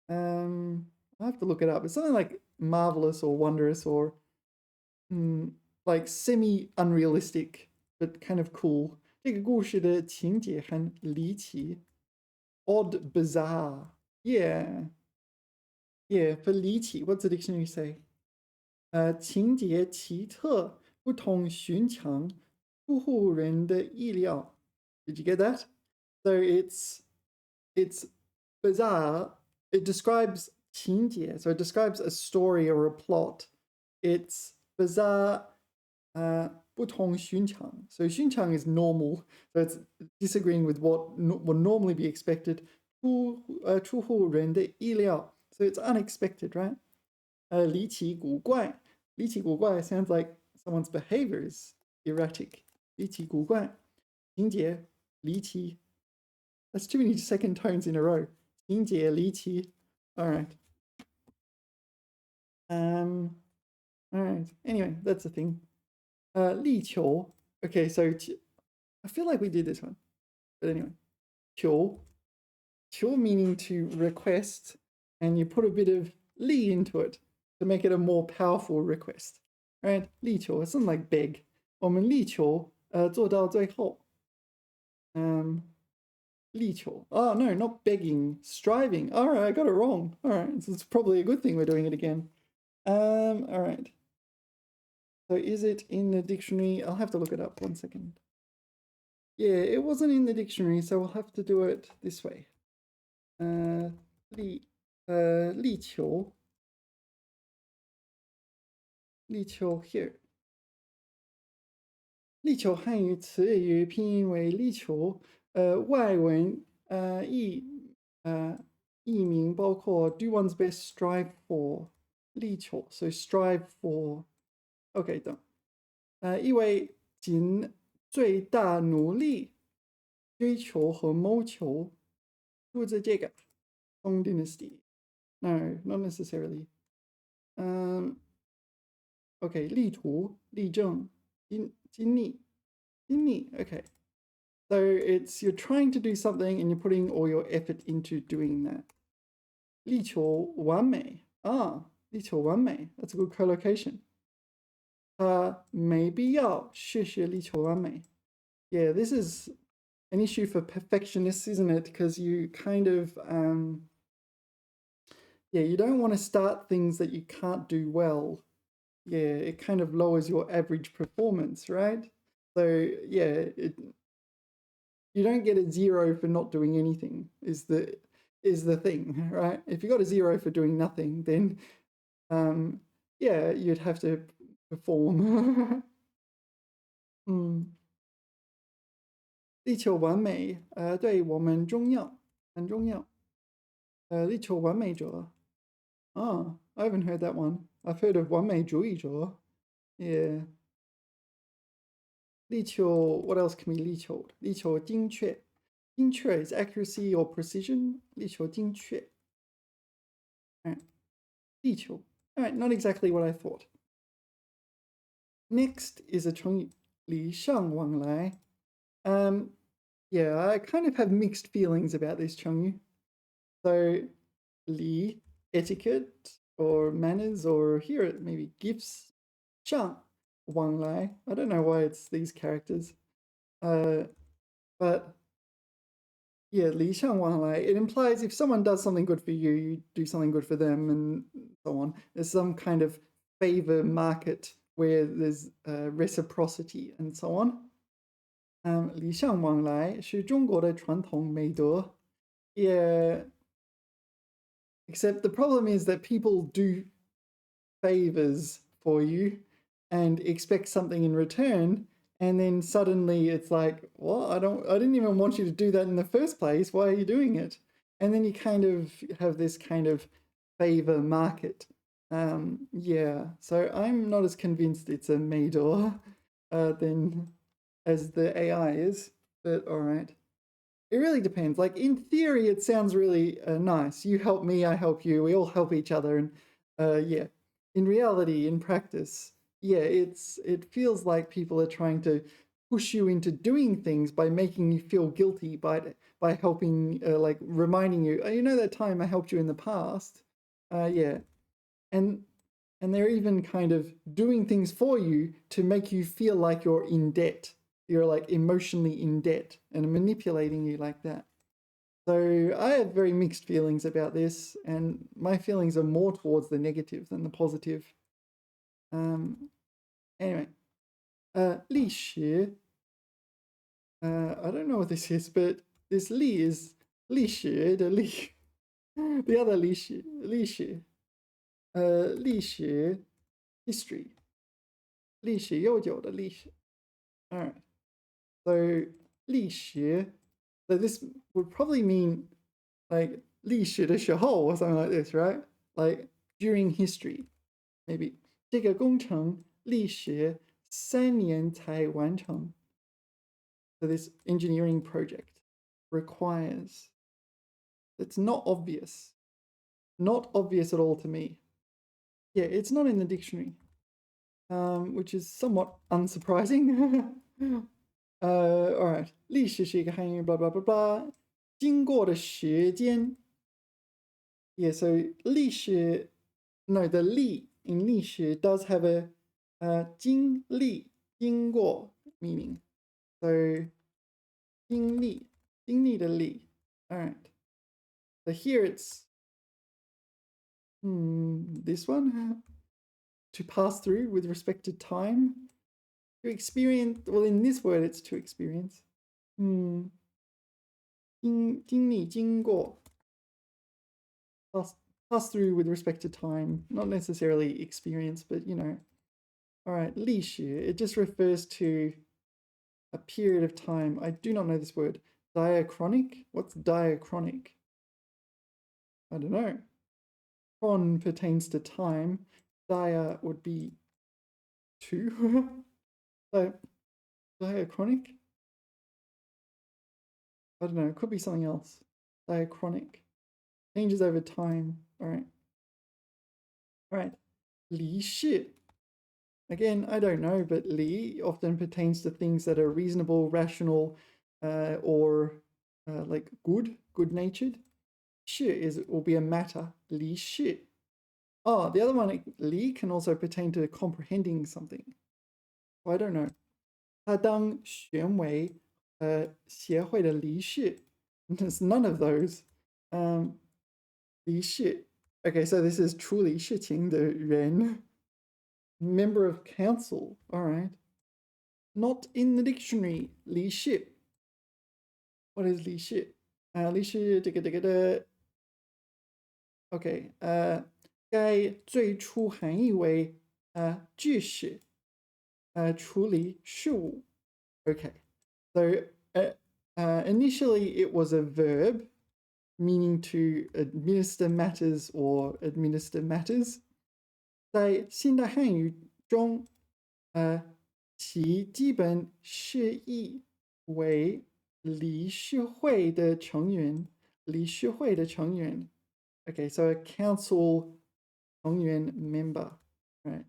I have to look it up. It's something like marvelous or wondrous or like semi-unrealistic, but kind of cool. 这个故事的情节很离奇. Odd, bizarre. Yeah. Yeah, for 离奇, what's the dictionary say? 情节奇特，不同寻常，出乎人的意料. Did you get that? So it's bizarre. It describes 情节, so it describes a story or a plot. It's bizarre, 不同寻常. So 寻常 is normal, so it's disagreeing with what would normally be expected. 出乎人的意料, so it's unexpected, right? 离奇古怪. 离奇古怪 sounds like someone's behavior is erratic. 离奇古怪. 情节离奇. That's too many second tones in a row. 情节离奇. All right. All right. Anyway, that's the thing. 力求. Okay, so I feel like we did this one. But anyway. 求. 求 meaning to request, and you put a bit of 力 into it to make it a more powerful request. Right? 力求. It's something like beg. 我们力求做到最后. 力求. Oh, no, not begging. Striving. All right, I got it wrong. All right, so it's probably a good thing we're doing it again. All right. So is it in the dictionary? I'll have to look it up. 1 second. Yeah, it wasn't in the dictionary, so we'll have to do it this way. 力求. 力求 here. 力求汉语词语拼音为力求，外文译名包括 do one's best, strive for 力求 so strive for OK 等，意为尽最大努力追求和谋求，数字这个 Song Dynasty no not necessarily OK 力图力证经历okay. So it's you're trying to do something and you're putting all your effort into doing that. 力求完美 力求完美 that's a good collocation. 没必要事事力求完美 Yeah, this is an issue for perfectionists, isn't it? Because you kind of you don't want to start things that you can't do well. Yeah, it kind of lowers your average performance, right? So yeah, you don't get a 0 for not doing anything is the thing, right? If you got a 0 for doing nothing, then yeah, you'd have to perform. 力求完美，对我们重要，很重要。力求完美者 I haven't heard that one. I've heard of 完美主义者 Yeah. 力求 what else can be 力求？力求精确，精确 is accuracy or precision. 力求精确。力求 Alright, not exactly what I thought. Next is a 成语礼尚往来 Yeah, I kind of have mixed feelings about this 成语 So, 礼 etiquette or manners or here it maybe gifts 上往来 I don't know why it's these characters but yeah 礼尚往来 it implies if someone does something good for you you do something good for them and so on there's some kind of favor market where there's reciprocity and so on 礼尚往来是中国的传统美德 Yeah Except the problem is that people do favors for you and expect something in return, and then suddenly it's like, well, I didn't even want you to do that in the first place. Why are you doing it? And then you kind of have this kind of favor market. Yeah, so I'm not as convinced it's a Mador than as the AI is, but all right. It really depends. Like in theory, it sounds really nice. You help me, I help you. We all help each other, and yeah. In reality, in practice, yeah, it feels like people are trying to push you into doing things by making you feel guilty by helping, like reminding you, oh, you know that time I helped you in the past, yeah, and they're even kind of doing things for you to make you feel like you're in debt you're like emotionally in debt and manipulating you like that. So I have very mixed feelings about this, and my feelings are more towards the negative than the positive. Anyway, 历史 I don't know what this is, but this 历 is 历史的历 the other 历史 历史 history 历史悠久的历史 Alright. So 历史 so this would probably mean like 历史的时候 or something like this, right? Like during history, maybe 这个工程历时3年才完成 So this engineering project requires it's not obvious at all to me. Yeah, it's not in the dictionary, which is somewhat unsurprising. All right, 历史是一个汉语 blah blah blah blah 经过的时间 Yeah, so 历史 no, the 历 in 历史 does have a 经过 meaning. So 经历的历 All right. So here it's this one to pass through with respect to time. To experience, well, in this word, it's to experience. 经历经过 pass through with respect to time, not necessarily experience, but you know. All right, 历史 it just refers to a period of time. I do not know this word. Diachronic? What's diachronic? I don't know. Chron pertains to time. Dia would be 2. So, diachronic? I don't know. It could be something else. Diachronic. Changes over time. All right. All right. 离世. Again, I don't know, but li often pertains to things that are reasonable, rational, or like good-natured. Shi will be a matter. 离世. Oh, the other one, li, can also pertain to comprehending something. I don't know. 他当选委协会的理事. There's none of those. 理事. Okay, so this is 处理事情的人. Member of council. All right. Not in the dictionary. 理事. What is 理事? 理事这个 OK. 该最初含义为知识处理事务. Okay. So initially it was a verb meaning to administer matters or administer matters. 在现代汉语中，其基本释义为理事会的成员。理事会的成员。Okay, so a council 成员 member, right?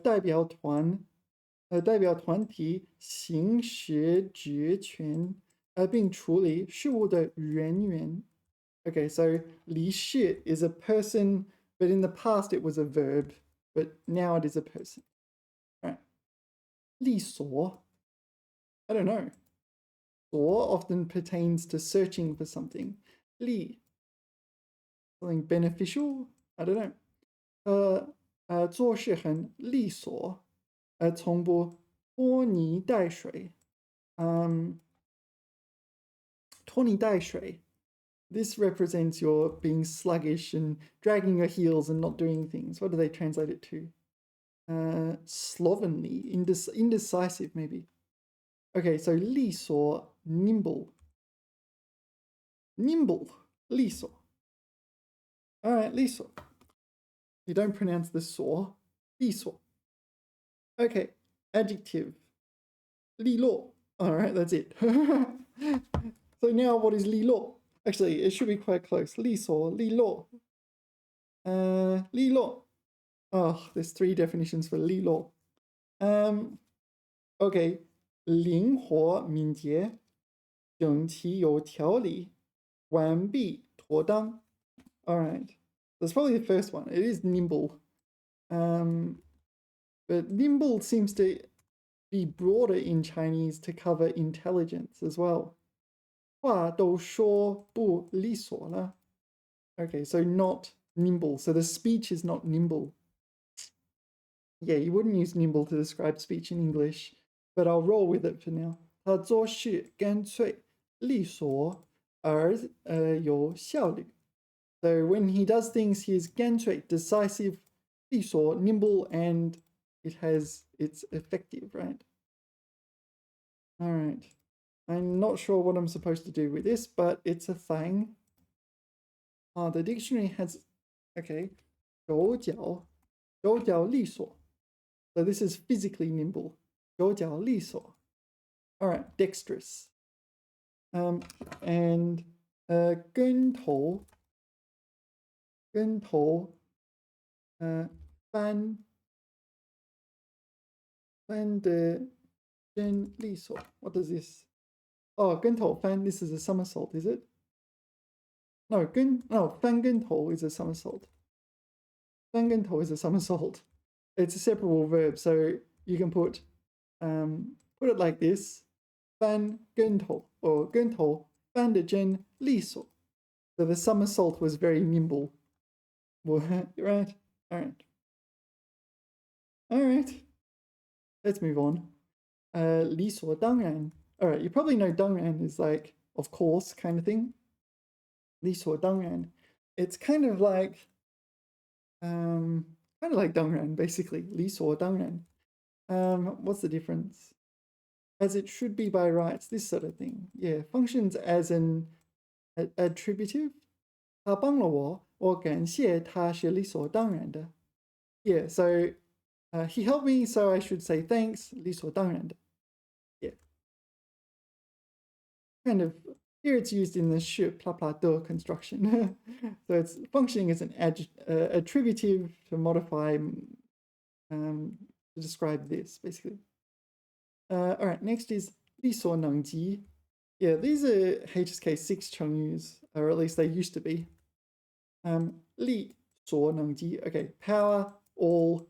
代表团体行使职权并处理事务的人员。Okay, so 理事 is a person, but in the past it was a verb, but now it is a person. Right. 利索 I don't know. 索 often pertains to searching for something. 利 something beneficial? I don't know. 做事很利索，从不拖泥带水。拖泥带水 This represents your being sluggish and dragging your heels and not doing things. What do they translate it to? Slovenly, indecisive maybe. Okay, so 利索 nimble. Nimble, 利索. All right, 利索. You don't pronounce the saw. 利索. Okay, adjective. 利落. All right, that's it. So now what is 利落? Actually, it should be quite close. 利索, 利落. 利落. Oh, there's 3 definitions for 利落. Okay, 灵活敏捷，整齐有条理，完璧妥当. All right, that's probably the first one. It is nimble. But nimble seems to be broader in Chinese to cover intelligence as well. 话都说不利索了. Okay, so not nimble. So the speech is not nimble. Yeah, you wouldn't use nimble to describe speech in English, but I'll roll with it for now. 他做事干脆利索而有效率. So when he does things, he is 干脆 decisive, 利索 nimble, and it's effective, right? All right. I'm not sure what I'm supposed to do with this, but it's a thing. The dictionary has, okay, 手脚利索. So this is physically nimble. 手脚利索. All right, dexterous. And 跟头翻的真利索. What is this? Oh, 跟头翻, this is a somersault, is it? No, 翻跟头 is a somersault. 翻跟头 is a somersault. It's a separable verb, so you can put it like this. 翻跟头 or 跟头翻的真利索. So the somersault was very nimble. Right? All right. All right. Let's move on. 理所当然. All right, you probably know 当然 is like, of course, kind of thing. 理所当然. It's kind of like 当然, basically. 理所当然. What's the difference? as it should be by rights, this sort of thing. Yeah, functions as an attributive. 他帮了我，我感谢他是理所当然的。Yeah, so he helped me, so I should say thanks, 理所当然的。Yeah. Kind of, here it's used in the 是 blah blah de construction. So it's functioning as an attributive to modify, to describe this, basically. All right, next is 力所能及. Yeah, these are HSK 6 Chengyu, or at least they used to be. 力所能及, okay, power, all,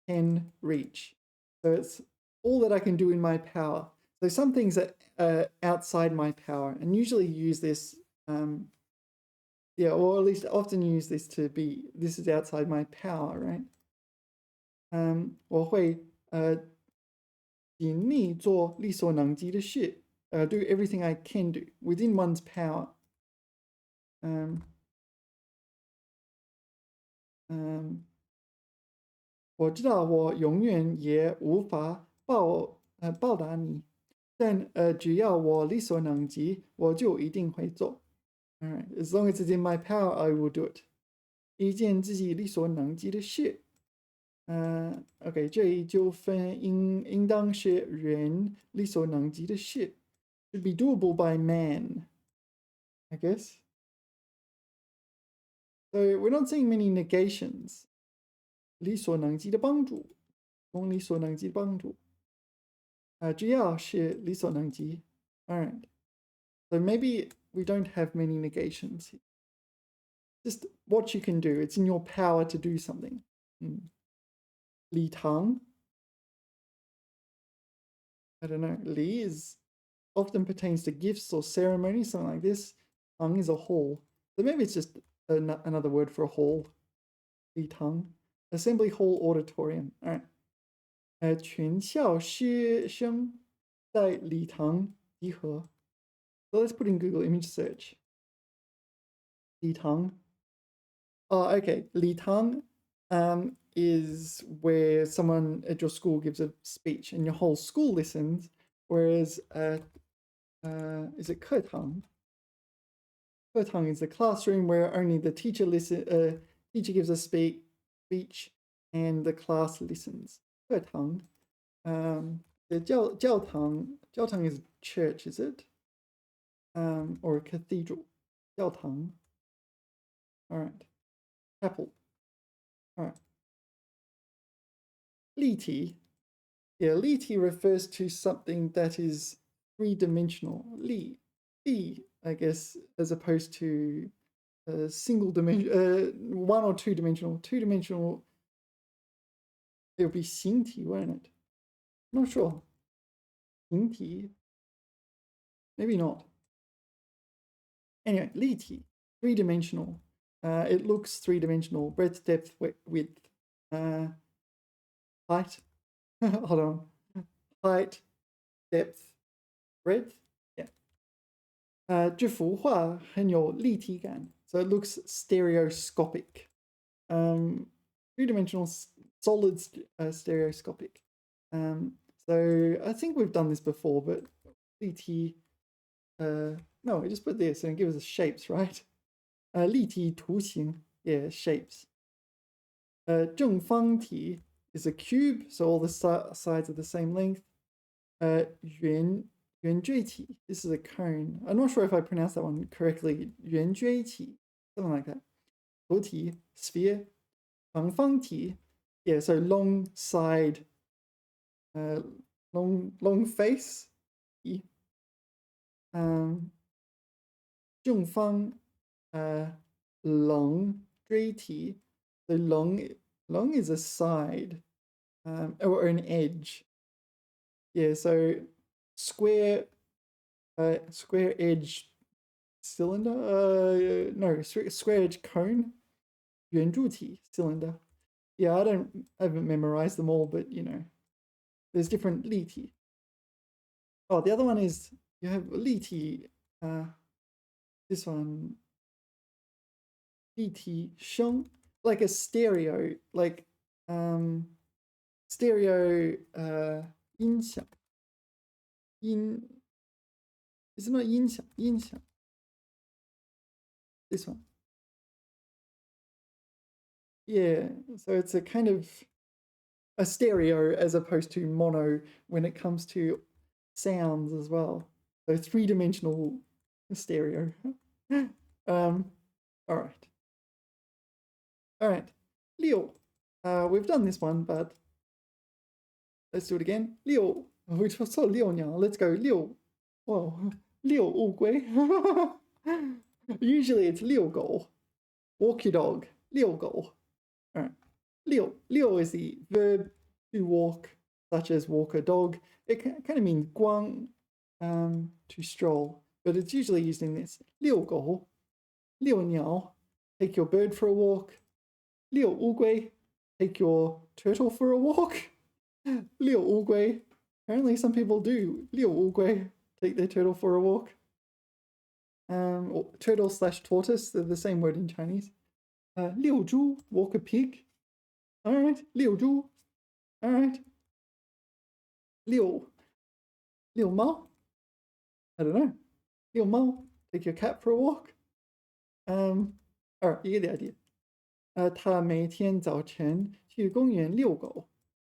can, reach. So it's all that I can do in my power. So some things are outside my power, and usually use this, yeah, or at least often use this to be, this is outside my power, right? 我会尽力做力所能及的事, do everything I can do within one's power. 我知道我永远也无法报答你，但只要我力所能及，我就一定会做。All right, as long as it's in my power, I will do it. 一件自己力所能及的事。OK， 这一纠纷应当是人力所能及的事。Should be doable by man, I guess. So we're not seeing many negations. 力所能及的帮助，从力所能及的帮助。只要是力所能及。All right. So maybe we don't have many negations here. Just what you can do. It's in your power to do something. 礼堂. I don't know. 礼 is often pertains to gifts or ceremonies, something like this. 堂 is a hall. So maybe it's just another word for a hall. 礼堂. Assembly hall, auditorium. All right. 全校师生在礼堂集合. So let's put in Google image search. 礼堂. Oh, okay. 礼堂is where someone at your school gives a speech and your whole school listens, whereas is it 课堂? 课堂 is the classroom where only the teacher teacher gives a speech and the class listens. 课堂. The 教堂 is church, is it? Or a cathedral. 教堂. All right. Chapel. All right. 立体. Yeah, 立体 refers to something that is three-dimensional. 立, I guess, as opposed to single dimension, one or two-dimensional. Two-dimensional, it would be 形体, won't it? Not sure. 形体? Maybe not. Anyway, 立体, three-dimensional. It looks three-dimensional. Breadth, depth, width. Height. Hold on. Height, depth, breadth. Yeah. 这幅画很有立体感. So it looks stereoscopic. Three-dimensional, solid, stereoscopic. So I think we've done this before, but 立体, no, we just put this and it gives us shapes, right? 立体图形, yeah, shapes. 正方体 is a cube, so all the sides are the same length. 圆锥体, this is a cone. I'm not sure if I pronounced that one correctly. 圆锥体, something like that. 球体, sphere. 长方体, yeah, so long side, long face. 正方, 棱锥体. So long is a side, or an edge. Yeah, so square edge cylinder. No, square edge cone. 圆柱体 cylinder. Yeah, I haven't memorized them all, but you know, there's different 立体. Oh, the other one is you have 立体. This one. 立体声, like a stereo, like stereo 音响. it's not 音响, this one. Yeah, so it's a kind of a stereo as opposed to mono when it comes to sounds as well. So three-dimensional stereo. All right. All right. Liu. We've done this one, but let's do it again. Liu. We just saw Liu now. Let's go. Liu. Whoa. Liu Wu Gui. Usually it's Liu Go. Walk your dog. Liu Go. All right. Liu. Liu is the verb to walk, such as walk a dog. It kind of means guang, to stroll, but it's usually used in this. Liu Go. Liu Niao. Take your bird for a walk. Liu Wu Gui. Take your turtle for a walk. Liu Wu Gui. Apparently some people do. Liu Wu Gui. Take their turtle for a walk. Or turtle / tortoise, they're the same word in Chinese. Liu Zhu, walk a pig. All right, Liu Zhu. All right. Liu Mao. I don't know. Liu Mao, take your cat for a walk. All right, you get the idea. 他每天早晨去公园遛狗.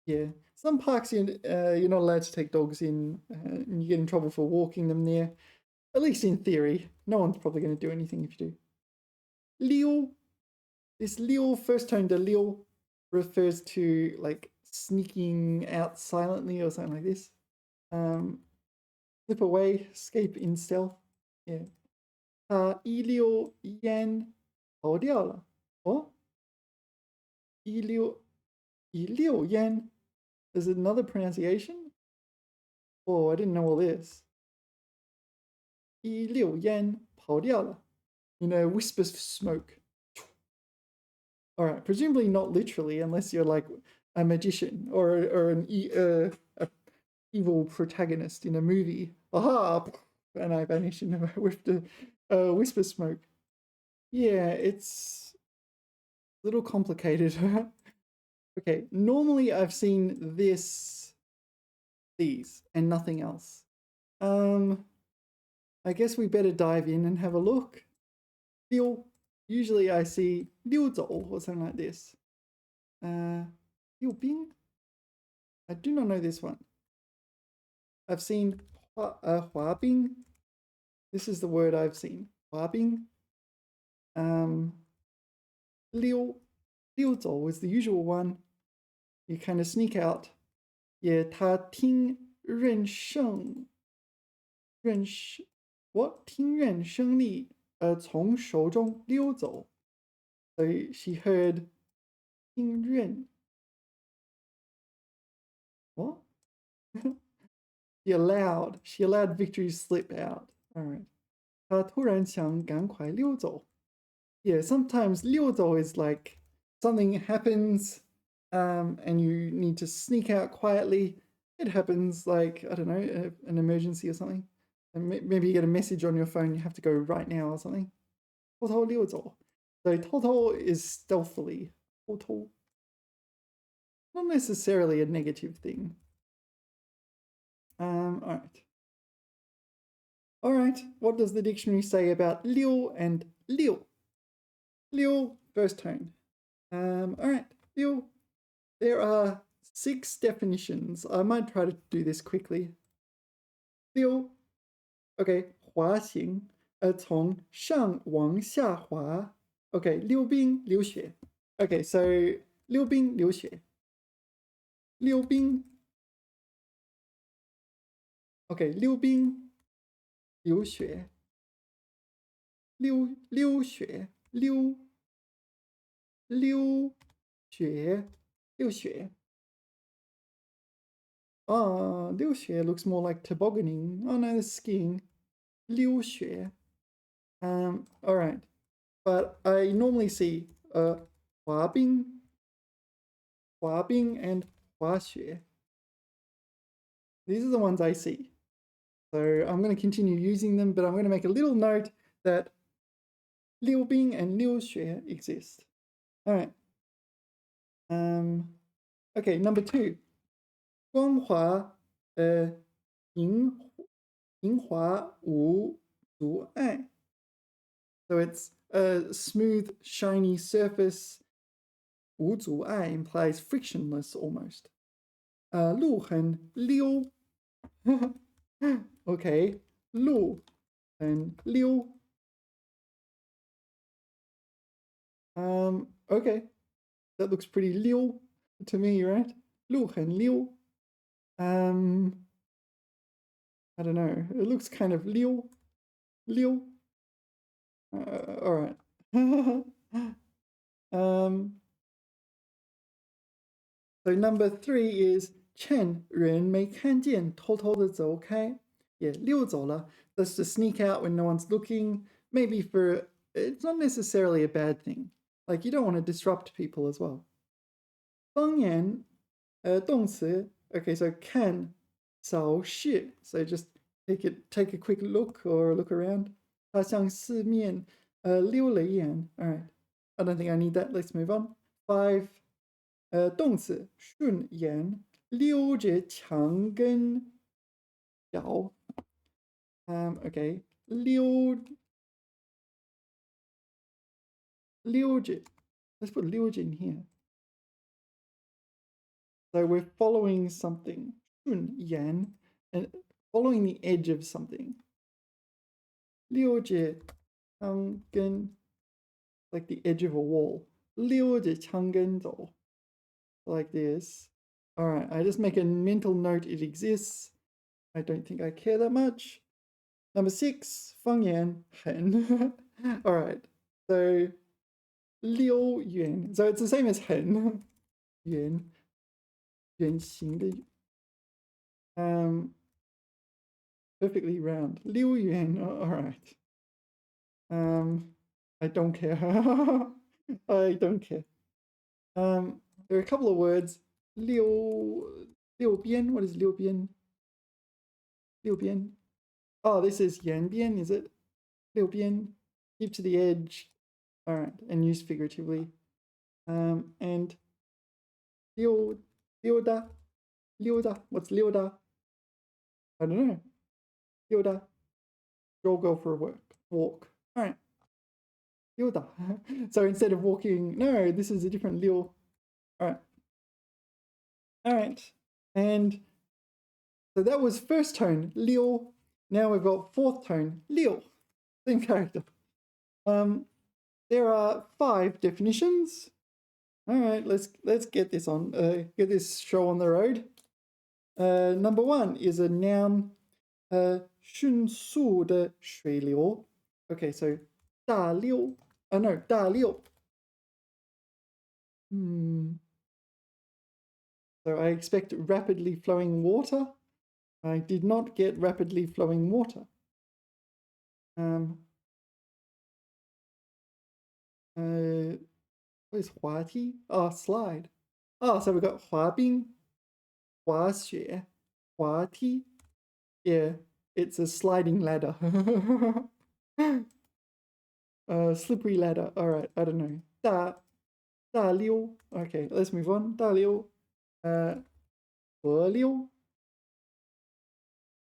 Yeah, some parks you're not allowed to take dogs in, and you get in trouble for walking them there. At least in theory. No one's probably going to do anything if you do. Liu. This liu, first tone to liu, refers to like sneaking out silently or something like this. Slip away, escape in stealth. Yeah. 一溜烟跑掉了. What? 一溜烟. Is it another pronunciation? Oh, I didn't know all this. 一溜烟跑掉了. Whispers smoke. All right, presumably not literally, unless you're like a magician or an evil protagonist in a movie. Aha! And I vanish with the whisper smoke. Yeah, it's a little complicated. Okay, normally I've seen these, and nothing else. I guess we better dive in and have a look. Usually I see 溜走 or something like this. 溜冰? I do not know this one. I've seen 滑冰. This is the word I've seen. 滑冰. 溜走 is the usual one. You kind of sneak out. Yeah, 他听任胜利从手中溜走. So she heard 听任. What? She allowed victory to slip out. All right. 她突然想赶快溜走. Yeah, sometimes 溜走 is like something happens, and you need to sneak out quietly. It happens like, I don't know, an emergency or something. And maybe you get a message on your phone, you have to go right now or something. 偷偷溜走. So 偷偷 is stealthily. 偷偷. Not necessarily a negative thing. All right. What does the dictionary say about liu and liu? Liu, first tone. All right. Liu. There are 6 definitions. I might try to do this quickly. Liu. Okay. 滑行. 从上往下滑. Okay. 溜冰流血. Okay. So 溜冰流血. 溜冰. Okay. 溜冰流血. 溜血. 溜血. Oh, 溜血 looks more like tobogganing. Oh no, that's skiing. 溜血. All right. But I normally see 滑冰 and 滑雪. These are the ones I see. So I'm going to continue using them, but I'm going to make a little note that 溜冰 and 溜雪 exist. All right. Okay, number 2. 光滑平平滑无阻碍. So it's a smooth, shiny surface. 无阻碍 implies frictionless almost. 路很溜. Okay, 路很溜. Okay, that looks pretty 溜 to me, right? 路很溜. I don't know. It looks kind of 溜. All right. So number 3 is 趁人没看见偷偷的走开. Yeah, 溜走了. That's to sneak out when no one's looking. Maybe it's not necessarily a bad thing. Like you don't want to disrupt people as well. 方言动词. Okay, so 看扫视. So just take a quick look or look around. 他向四面溜了一眼. All right. I don't think I need that. Let's move on. 5. 动词顺眼溜着墙根脚. Okay. 溜着. Let's put 溜着 in here. So we're following something. 顺眼 and following the edge of something. 溜着墙根 like the edge of a wall. 溜着墙根走. Like this. All right, I just make a mental note it exists. I don't think I care that much. Number 6, 方言很. All right, so 溜远. So it's the same as 很. 圆形的 perfectly round. 溜远. All right. I don't care. I don't care. There are a couple of words. 六边. What is 六边? 六边. Oh, this is 沿边, is it? 六边. Keep to the edge. All right, and used figuratively. And 溜达. What's 溜达? I don't know. 溜达. Go for a walk. All right. 溜达. So instead of walking, no, this is a different 溜. All right. And so that was first tone, 溜. Now we've got fourth tone, 溜. Same character. There are 5 definitions. All right, let's get this on. Get this show on the road. Number 1 is a noun. 迅速的水流. Okay, so 大溜. No, 大溜. So I expect rapidly flowing water. I did not get rapidly flowing water. What is 滑梯? Oh, slide. Oh, so we've got 滑冰, 滑雪, 滑梯. Yeah, it's a sliding ladder. Slippery ladder. All right, I don't know. 大溜. Okay, let's move on. 大溜. 河溜.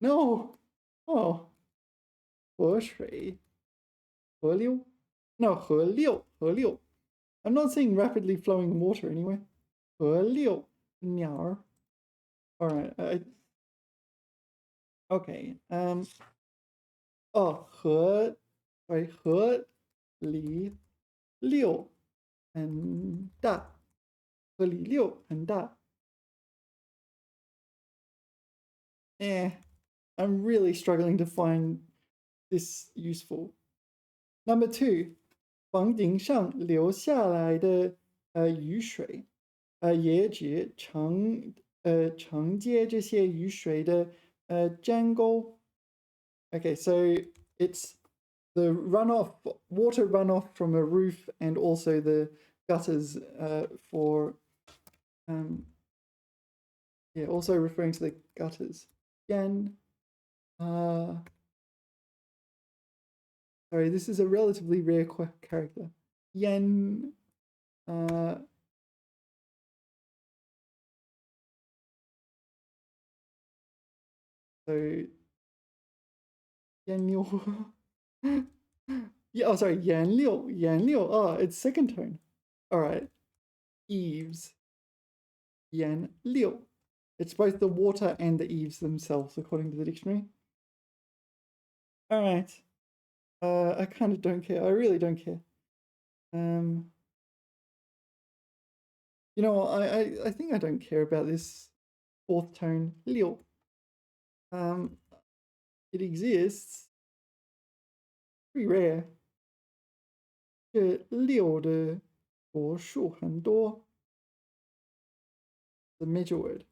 No. Oh. 河水. 河溜. No, 河溜. 河溜. I'm not saying rapidly flowing water anyway. 河溜. 鸟. All right. Okay. Oh, 河里溜很大. 河里溜很大. I'm really struggling to find this useful. Number 2, 房顶上流下来的雨水，也指承接这些雨水的站沟. Okay, so it's the water runoff from a roof and also the gutters for also referring to the gutters. Again, sorry, this is a relatively rare character. Yen. So, 颜六. Yeah, oh, sorry, 颜六, 颜六. Oh, it's second tone. All right. Eaves, 颜六. It's both the water and the eaves themselves, according to the dictionary. All right. I kind of don't care. I really don't care. You know, I think I don't care about this fourth tone, 六. It exists. Pretty rare. 这六的国数很多. The major word.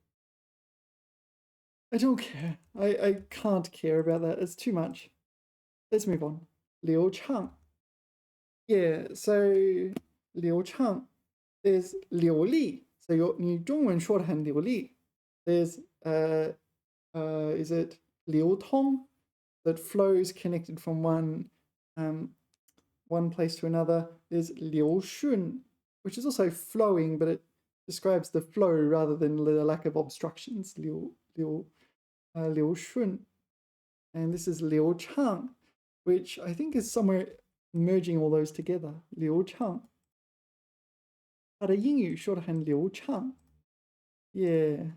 I don't care. I can't care about that. It's too much. Let's move on. 流畅. Yeah, so 流畅. There's 流利. So 你中文说得很流利. There's is it 流通? That flows connected from one place to another. There's 流顺, which is also flowing, but it describes the flow rather than the lack of obstructions. 流顺. And this is 流畅, which I think is somewhere merging all those together. 流畅. 他的英语说得很流畅. Yeah.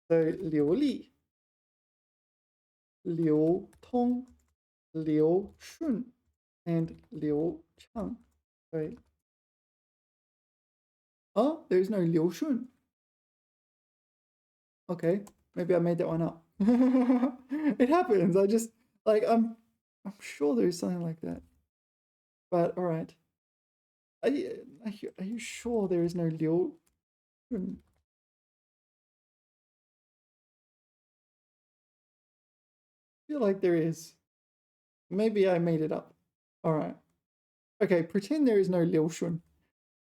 So 流利, 流通, 流顺, and 流畅. Right. Oh, there's no 流顺. Okay, maybe I made that one up. It happens. I just I'm sure there's something like that. But all right. Are you sure there is no 流顺? I feel like there is. Maybe I made it up. All right. Okay, pretend there is no 流顺.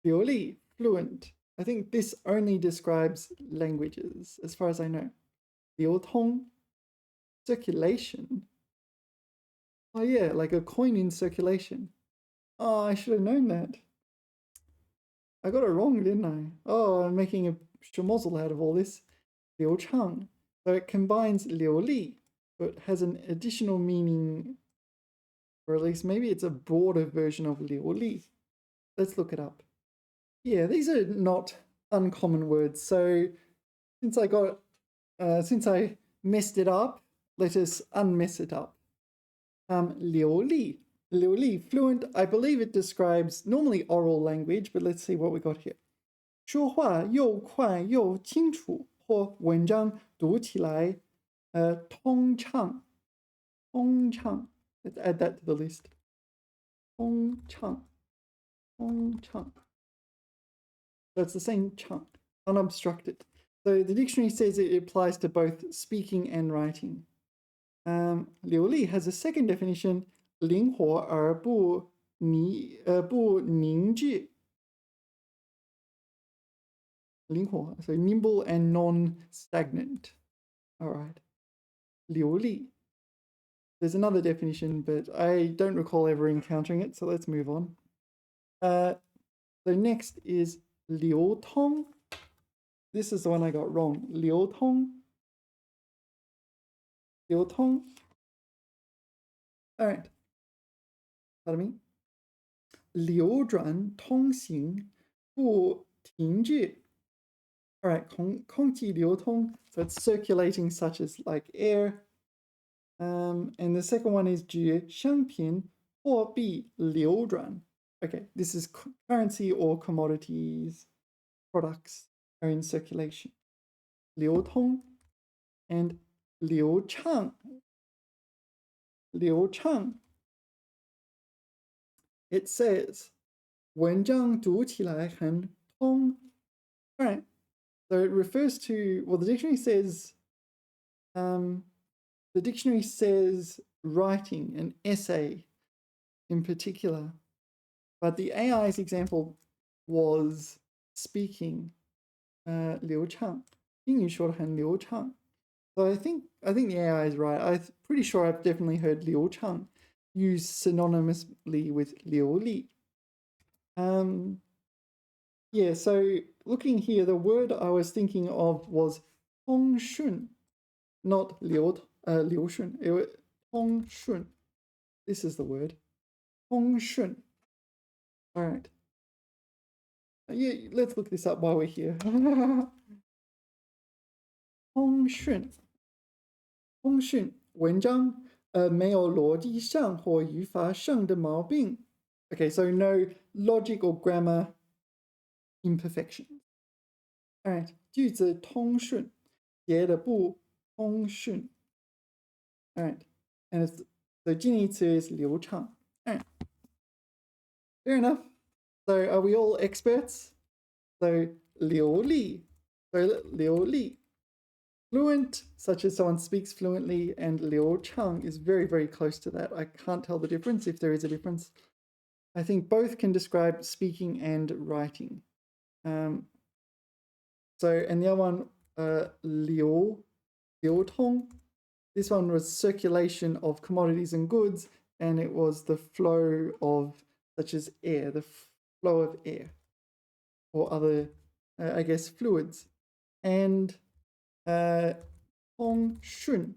流利, fluent. I think this only describes languages, as far as I know. 流通, circulation. Oh yeah, like a coin in circulation. Oh, I should have known that. I got it wrong, didn't I? Oh, I'm making a schmozzle out of all this. 流畅. So it combines 流利, but has an additional meaning, or at least maybe it's a broader version of 流利. Let's look it up. Yeah, these are not uncommon words. So since I messed it up, let us unmess it up. 流利, 流利, fluent. I believe it describes normally oral language, but let's see what we got here. 说话又快又清楚，或文章读起来通畅，通畅. Let's add that to the list. 通畅，通畅. That's the same chunk, unobstructed. So the dictionary says it applies to both speaking and writing. 流利 has a second definition, 灵活而不凝滞. 灵活, so nimble and non-stagnant. All right. 流利. There's another definition, but I don't recall ever encountering it, so let's move on. So next is 流通. This is the one I got wrong. 流通. 流通. All right. Pardon me. 流转通行不停滞. All right. 空气流通. So it's circulating, such as like air. And the second one is 指商品货币流转. Okay, this is currency or commodities, products are in circulation. 流通 and 流畅. 流畅. It says 文章读起来很通. All right. So it refers to, well, the dictionary says writing, an essay in particular. But the AI's example was speaking, 流畅. 英语说得很流畅. So I think the AI is right. I'm pretty sure I've definitely heard 流畅 used synonymously with 流利. Yeah, so looking here, the word I was thinking of was 通顺, not 流流顺. Tong shun. This is the word. Tong shun. All right. Yeah, let's look this up while we're here. 通讯，通讯文章，没有逻辑上或语法上的毛病。Okay, so no logic or grammar imperfections. All right, 句子通顺，写的不通顺。All right, and it's, so 近义词 is 流畅。All right, fair enough. So are we all experts? So 流利, so 流利. Fluent, such as someone speaks fluently, and liu chang is very, very close to that. I can't tell the difference if there is a difference. I think both can describe speaking and writing. And the other one, liu tong. This one was circulation of commodities and goods, and it was the flow of, such as air, the flow of air, or other, I guess, fluids. And Tong shun.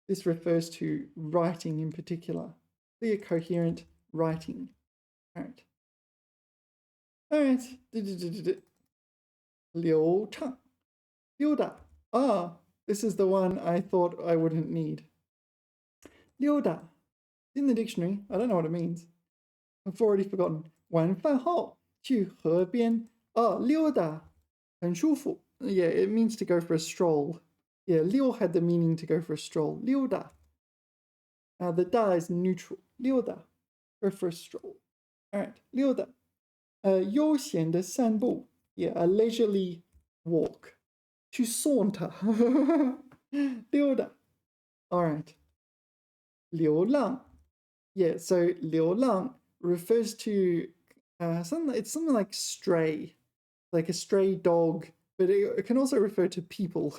This refers to writing in particular. Clear, coherent writing. All right. All right. Liu chang. Liu da. Ah, this is the one I thought I wouldn't need. Liu da. In the dictionary. I don't know what it means. I've already forgotten. 晚饭后去河边溜达很舒服. Yeah, it means to go for a stroll. Yeah, liu had the meaning to go for a stroll. Liu da. The da is neutral. Liu da. Go for a stroll. All right, liu da. 悠闲的散步. Yeah, a leisurely walk. 去saunter. 溜达. All right. 流浪. Yeah, so 流浪 refers to something like stray, like a stray dog, but it can also refer to people.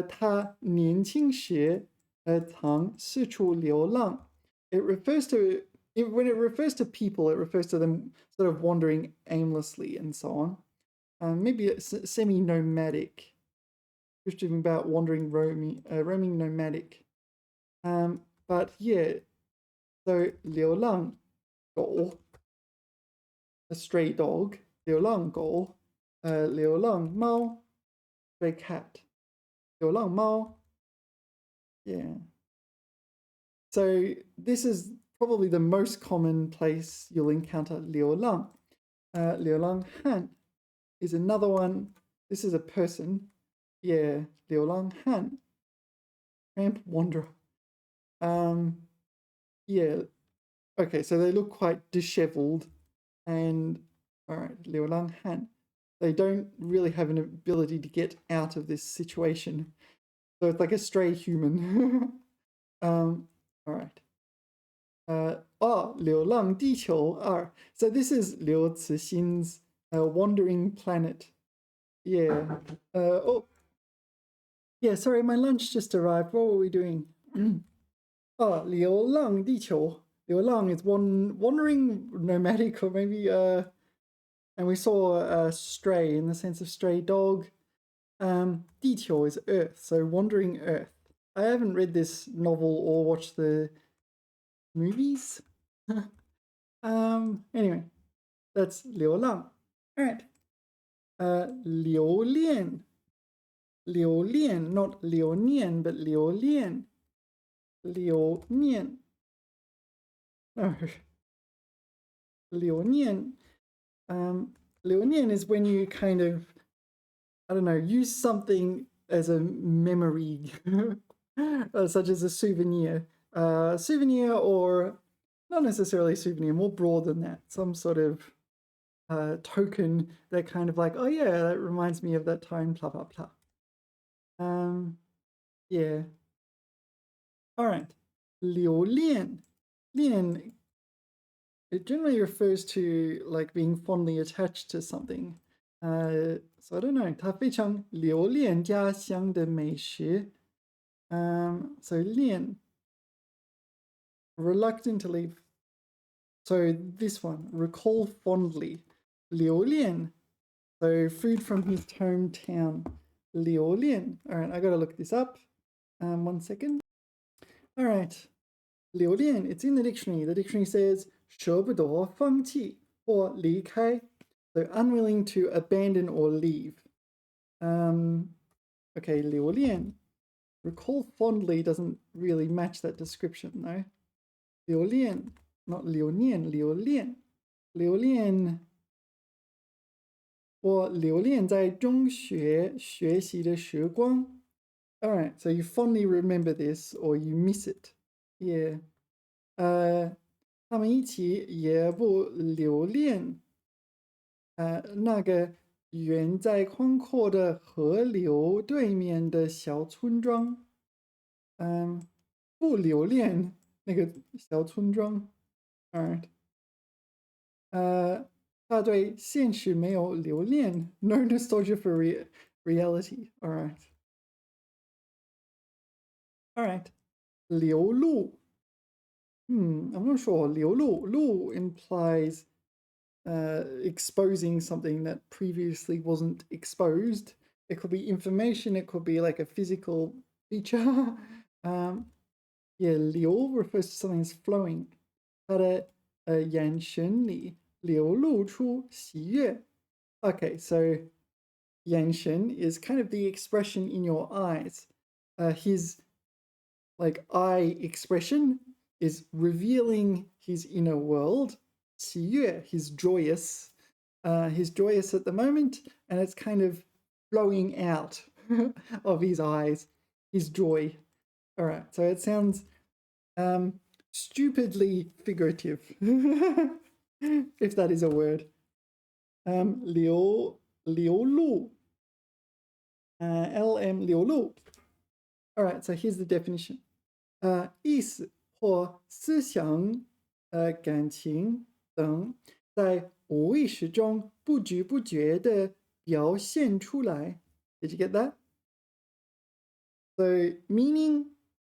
他年轻时曾四处流浪. It refers to, when it refers to people, it refers to them sort of wandering aimlessly and so on. Maybe semi-nomadic, just talking about wandering, roaming nomadic. But yeah, so 流浪狗, a stray dog. 流浪狗, 流浪猫, stray cat. 流浪猫. Yeah. So this is probably the most common place you'll encounter 流浪. 流浪汉 is another one. This is a person. Yeah, 流浪汉. Tramp wanderer. Yeah. Okay, so they look quite disheveled, and all right, 流浪汉. They don't really have an ability to get out of this situation. So it's like a stray human. All right. 流浪地球2. So this is Liu Cixin's Wandering Planet. Yeah. Yeah, sorry, my lunch just arrived. What were we doing? 流浪地球. 流浪is wandering nomadic, or maybe and we saw stray in the sense of stray dog. 地球 is Earth, so wandering Earth. I haven't read this novel or watched the movies. Anyway, that's 流浪. All right. 流恋. 流恋, not 流念, but 流恋. 流念. No. 流念. 流念 is when you kind of, I don't know, use something as a memory, such as a souvenir. Souvenir, or not necessarily souvenir, more broad than that. Some sort of token that kind of like, oh yeah, that reminds me of that time, blah, blah, blah. Yeah. All right. 流恋. 恋, it generally refers to like being fondly attached to something. So I don't know. 他非常留恋家乡的美食. So 恋, reluctant to leave. So this one, recall fondly. 留恋, so food from his hometown. 流连. All right, I got to look this up. 1 second. All right. 流连, it's in the dictionary. The dictionary says 舍不得放弃 or 离开. So unwilling to abandon or leave. Okay, 流连. Recall fondly doesn't really match that description, no? 流连, not 流念, 流连. 流连我留恋在中学学习的时光. All right, so you fondly remember this or you miss it. Yeah. 他们一起也不留恋那个远在宽阔的河流对面的小村庄。不留恋那个小村庄。All right. 他对现实没有留恋 no nostalgia for reality. All right. All right. 流露. I'm not sure. 流露 lu implies exposing something that previously wasn't exposed. It could be information. It could be like a physical feature. Yeah, 流 refers to something that's flowing. 他的眼神里流露出喜悦. Okay, so 眼神 is kind of the expression in your eyes. His like eye expression is revealing his inner world. 喜悦, he's joyous. He's joyous at the moment, and it's kind of flowing out of his eyes, his joy. All right, so it sounds stupidly figurative, if that is a word. 流露, LM 流露. All right, so here's the definition. 意思或思想、感情等，在无意识中不知不觉地表现出来. Did you get that? So meaning,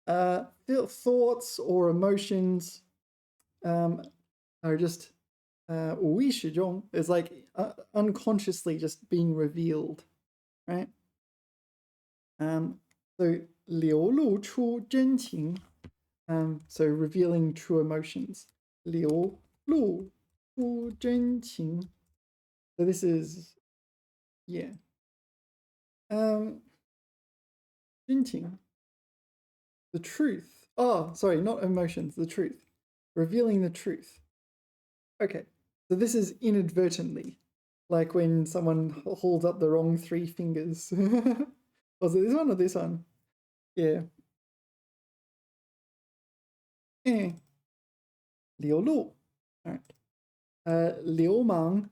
thoughts or emotions are just 无意识中 is like unconsciously just being revealed, right? So 流露出真情, so revealing true emotions. 流露出真情. So this is, yeah. 真情. The truth. Oh, sorry, not emotions, the truth. Revealing the truth. Okay, so this is inadvertently, like when someone holds up the wrong 3 fingers. Was it this one or this one? Yeah. 流露. All right. 流氓.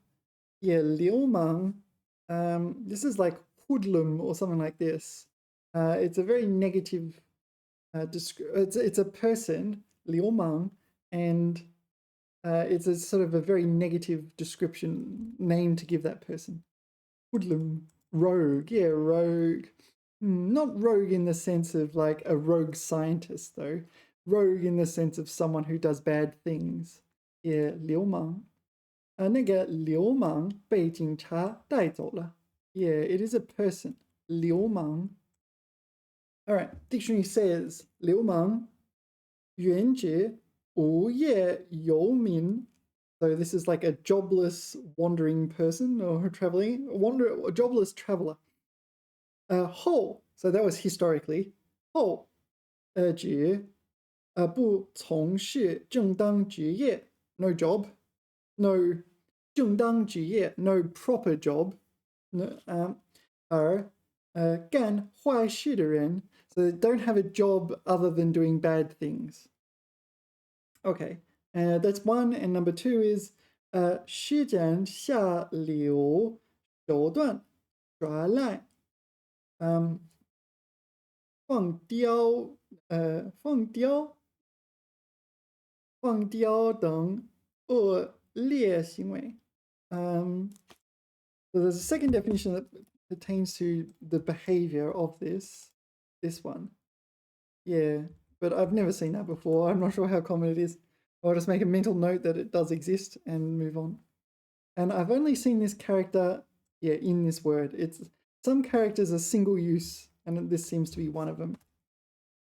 Yeah, 流氓. This is like hoodlum or something like this. It's a very negative. It's a person, 流氓, and it's a sort of a very negative description name to give that person. Hoodlum, rogue, yeah, rogue. Not rogue in the sense of like a rogue scientist though. Rogue in the sense of someone who does bad things. Yeah, 流氓. 那个流氓被警察带走了. Yeah, it is a person. 流氓. All right, dictionary says 流氓原指无业游民. So this is like a jobless wandering person or a jobless traveler. 后, so that was historically. 后指不从事正当职业, no job, no 正当职业, no proper job. 而干坏事的人, so they don't have a job other than doing bad things. Okay, that's one. And number 2 is 施展下流手段耍赖, 放刁等恶劣行为. So there's a second definition that pertains to the behavior of this one. Yeah, but I've never seen that before. I'm not sure how common it is. I'll just make a mental note that it does exist and move on. And I've only seen this character, yeah, in this word. It's some characters are single use, and this seems to be one of them.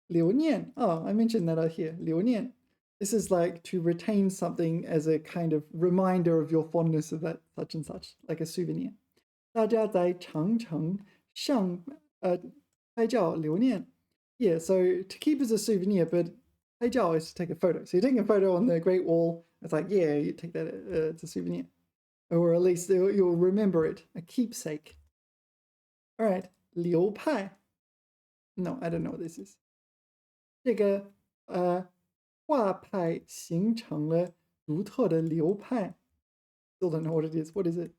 留念. Oh, I mentioned that out here. 留念. This is like to retain something as a kind of reminder of your fondness of that such and such, like a souvenir. 大家在长城上拍照留念. Yeah, so to keep as a souvenir, but 拍照 is to take a photo. So you're taking a photo on the Great Wall. It's like, yeah, you take that as a souvenir. Or at least you'll remember it, a keepsake. All right, 流派. No, I don't know what this is. 这个画派形成了独特的流派. Still don't know what it is. What is it?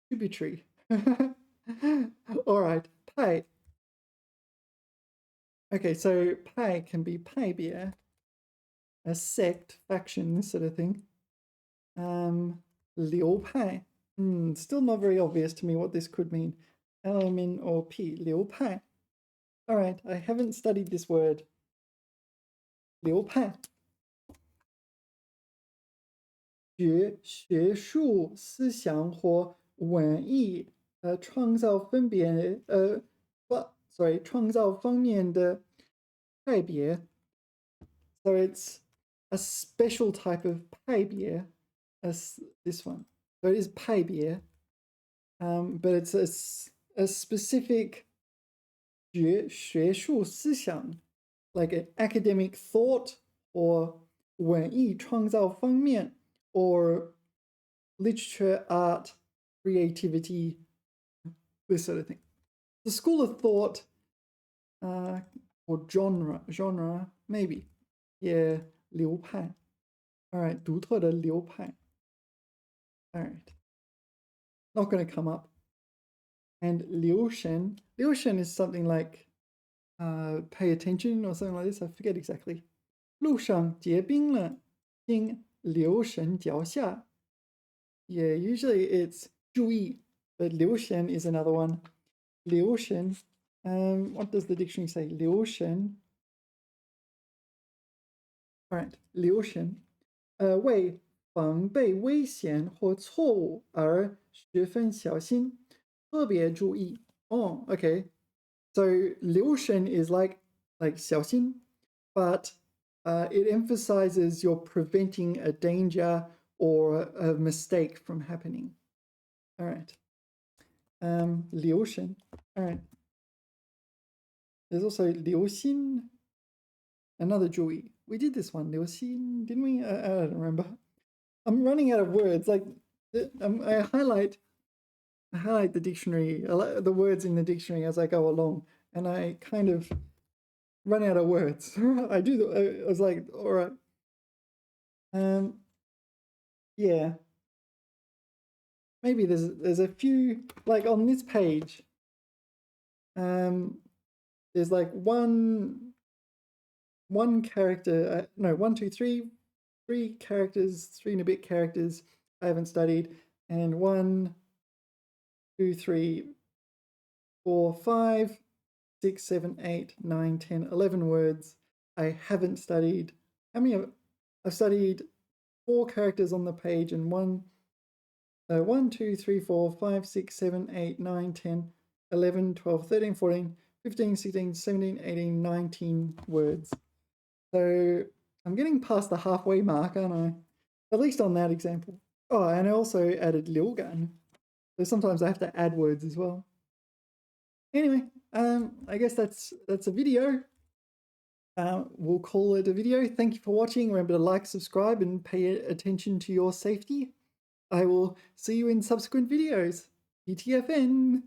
Tributary. All right, 派. Okay, so 派 can be 派别, a sect, faction, this sort of thing. 流派. Still not very obvious to me what this could mean. L-M-N or P. 流派. All right, I haven't studied this word. 流派. 学术思想或文艺创造分别创造方面的派别. So it's a special type of 派别, as this one. So it is 派别, but it's a specific 学术思想, like an academic thought, or 文艺创造方面, or literature, art, creativity, this sort of thing. The school of thought, or genre, maybe. Yeah, 流派. All right, 独特的流派. All right. Not going to come up. And 流程is something like pay attention or something like this. I forget exactly. 路上结冰了，请留神脚下. Yeah, usually it's 注意, but 留神 is another one. 留神, what does the dictionary say? 留神. All right, 留神, 为防备危险或错误而十分小心，特别注意. Oh, okay. So 留神 is like 小心, but it emphasizes you're preventing a danger or a mistake from happening. All right. 留神. All right. There's also 留心. Another 注意. We did this one, 留心, didn't we? I don't remember. I'm running out of words. Like I highlight the dictionary, the words in the dictionary as I go along, and I kind of run out of words. I was like, all right. Yeah. Maybe there's a few, like on this page. There's like one character. No, 1, 2, 3 characters, 3 and a bit characters I haven't studied, and 1, 2, 3, 4, 5, 6, 7, 8, 9, 10, 11 words I haven't studied. How many I've studied 4 characters on the page, and 1, 2, 3, 4, 5, 6, 7, 8, 9, 10, 11, 12, 13, 14, 15, 16, 17, 18, 19 words. So I'm getting past the halfway mark, aren't I? At least on that example. Oh, and I also added 流感. So sometimes I have to add words as well. Anyway, I guess that's a video. We'll call it a video. Thank you for watching. Remember to like, subscribe, and pay attention to your safety. I will see you in subsequent videos. TTFN!